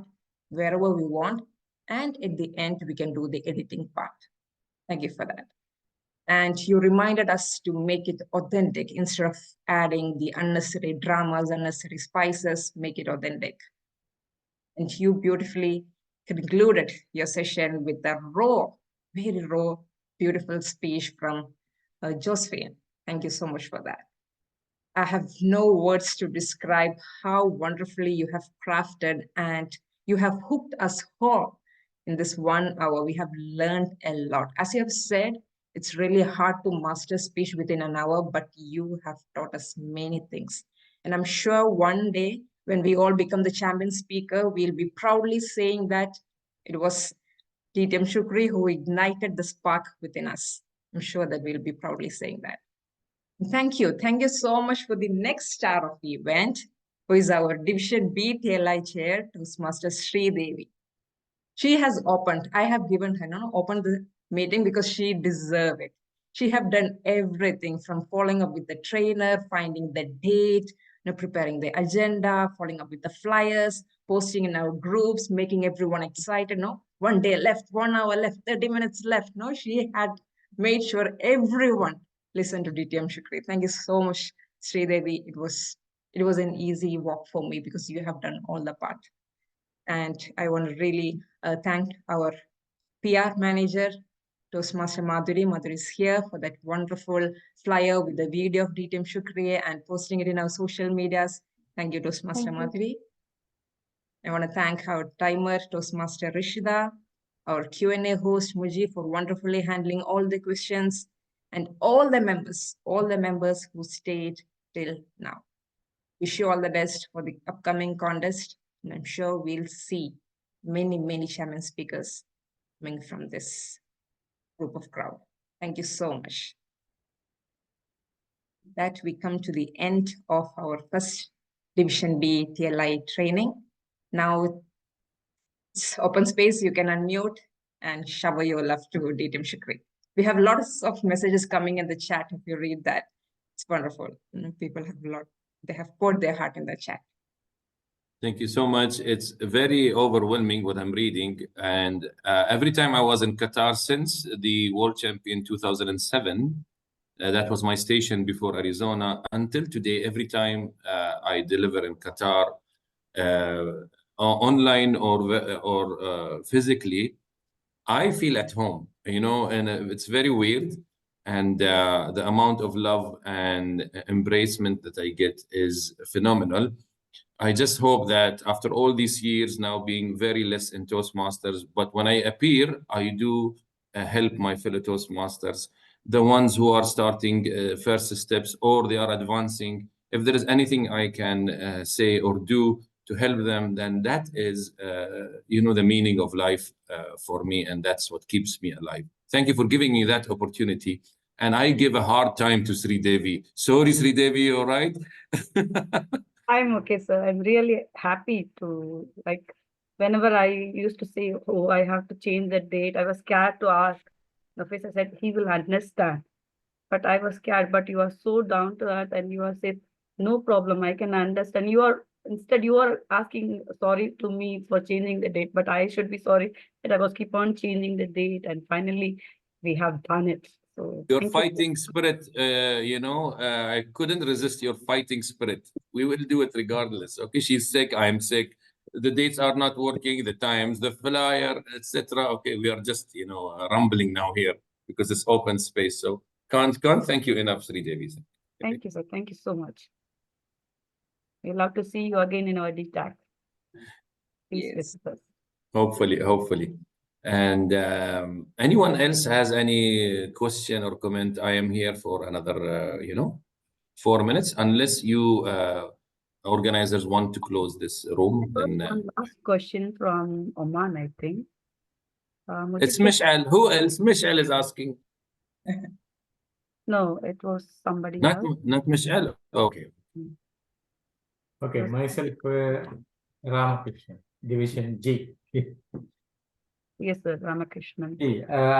wherever we want. And at the end, we can do the editing part. Thank you for that. And you reminded us to make it authentic instead of adding the unnecessary dramas, unnecessary spices, make it authentic. And you beautifully concluded your session with a very raw, beautiful speech from Josephine. Thank you so much for that. I have no words to describe how wonderfully you have crafted and you have hooked us all in this 1 hour. We have learned a lot. As you have said, it's really hard to master speech within an hour, but you have taught us many things. And I'm sure one day when we all become the champion speaker, we'll be proudly saying that it was DTM Shukri who ignited the spark within us. I'm sure that we'll be proudly saying that. Thank you. Thank you so much for the next star of the event, who is our Division B TLI Chair, Toastmaster Sri Devi. She has opened, I have given her, opened the meeting because she deserves it. She have done everything from following up with the trainer, finding the date, preparing the agenda, following up with the flyers, posting in our groups, making everyone excited. 1 day left, 1 hour left, 30 minutes left. She had made sure everyone listened to DTM Shukri. Thank you so much, Sri Devi. It was an easy walk for me because you have done all the part. And I want to really thank our PR manager, Toastmaster Madhuri. Madhuri is here for that wonderful flyer with the video of DTM Shukri and posting it in our social medias. Thank you, Toastmaster Madhuri. I want to thank our timer, Toastmaster Rishida, our Q&A host, Muji, for wonderfully handling all the questions, and all the members who stayed till now. Wish you all the best for the upcoming contest, and I'm sure we'll see many champion speakers coming from this group of crowd. Thank you so much. That we come to the end of our first Division B TLI training. Now it's open space. You can unmute and shower your love to DTM Shukri. We have lots of messages coming in the chat. If you read that, it's wonderful. People have they have poured their heart in the chat. Thank you so much. It's very overwhelming what I'm reading. And every time I was in Qatar since the World Champion 2007, that was my station before Arizona, until today, every time I deliver in Qatar, online or physically, I feel at home, and it's very weird. And the amount of love and embracement that I get is phenomenal. I just hope that after all these years now being very less in Toastmasters, but when I appear, I do help my fellow Toastmasters, the ones who are starting first steps or they are advancing. If there is anything I can say or do to help them, then that is, the meaning of life for me, and that's what keeps me alive. Thank you for giving me that opportunity. And I give a hard time to Sri Devi. Sorry, Sri Devi, all right? I'm okay, sir. I'm really happy to, whenever I used to say, oh, I have to change the date, I was scared to ask. The face I said, he will understand. But I was scared, but you are so down to earth and you are said, no problem, I can understand. Instead, you are asking sorry to me for changing the date, but I should be sorry that I was keep on changing the date, and finally we have done it. So Your thank you. fighting spirit, I couldn't resist your fighting spirit. We will do it regardless. Okay, she's sick, I'm sick. The dates are not working, the times, the flyer, etc. Okay, we are just, rumbling now here because it's open space. So can't thank you enough, Sri Devi. Thank you, sir. Thank you so much. We love to see you again in our DTAC. Please Yes. visit us. Hopefully. And anyone else has any question or comment? I am here for another, 4 minutes, unless you organizers want to close this room. Then One last question from Oman, I think. it's Mishal. Who else? Mishal is asking. No, it was somebody Not else. Mishal. Okay. Okay, myself, Ramakrishna, Division G. Yes, sir, Ramakrishnan.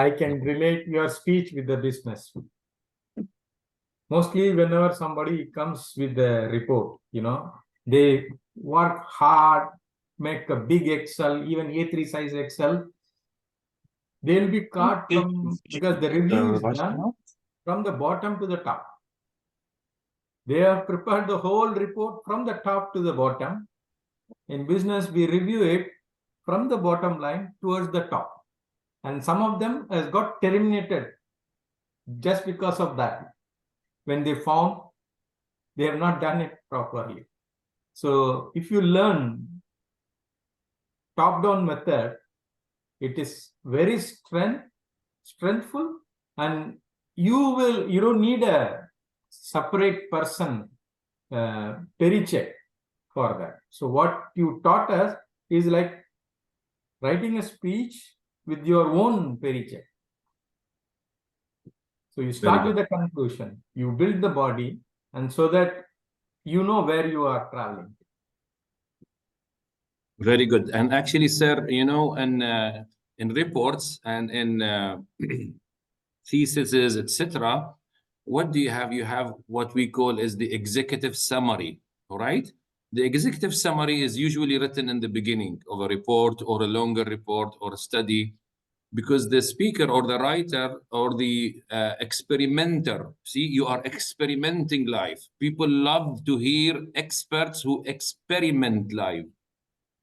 I can relate your speech with the business. Mostly whenever somebody comes with a report, they work hard, make a big Excel, even A3 size Excel. They'll be caught from, because the review is done from the bottom to the top. They have prepared the whole report from the top to the bottom. In business, we review it from the bottom line towards the top. And some of them has got terminated just because of that. When they found they have not done it properly. So if you learn top-down method, it is very strengthful, and you don't need a separate person pericheck for that. So what you taught us is like writing a speech with your own pericheck. So you start with the conclusion, you build the body, and so that you know where you are traveling. Very good. And actually, sir, in reports and in theses, etc., what do you have? You have what we call is the executive summary, all right? The executive summary is usually written in the beginning of a report or a longer report or a study, because the speaker or the writer or the experimenter, see, you are experimenting live. People love to hear experts who experiment live,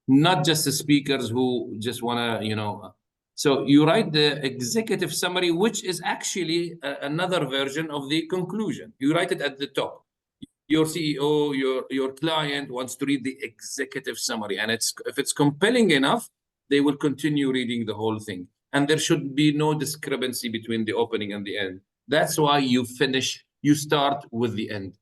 not just the speakers who just want to, So you write the executive summary, which is actually another version of the conclusion. You write it at the top. Your CEO, your client wants to read the executive summary, and if it's compelling enough, they will continue reading the whole thing. And there should be no discrepancy between the opening and the end. That's why you start with the end.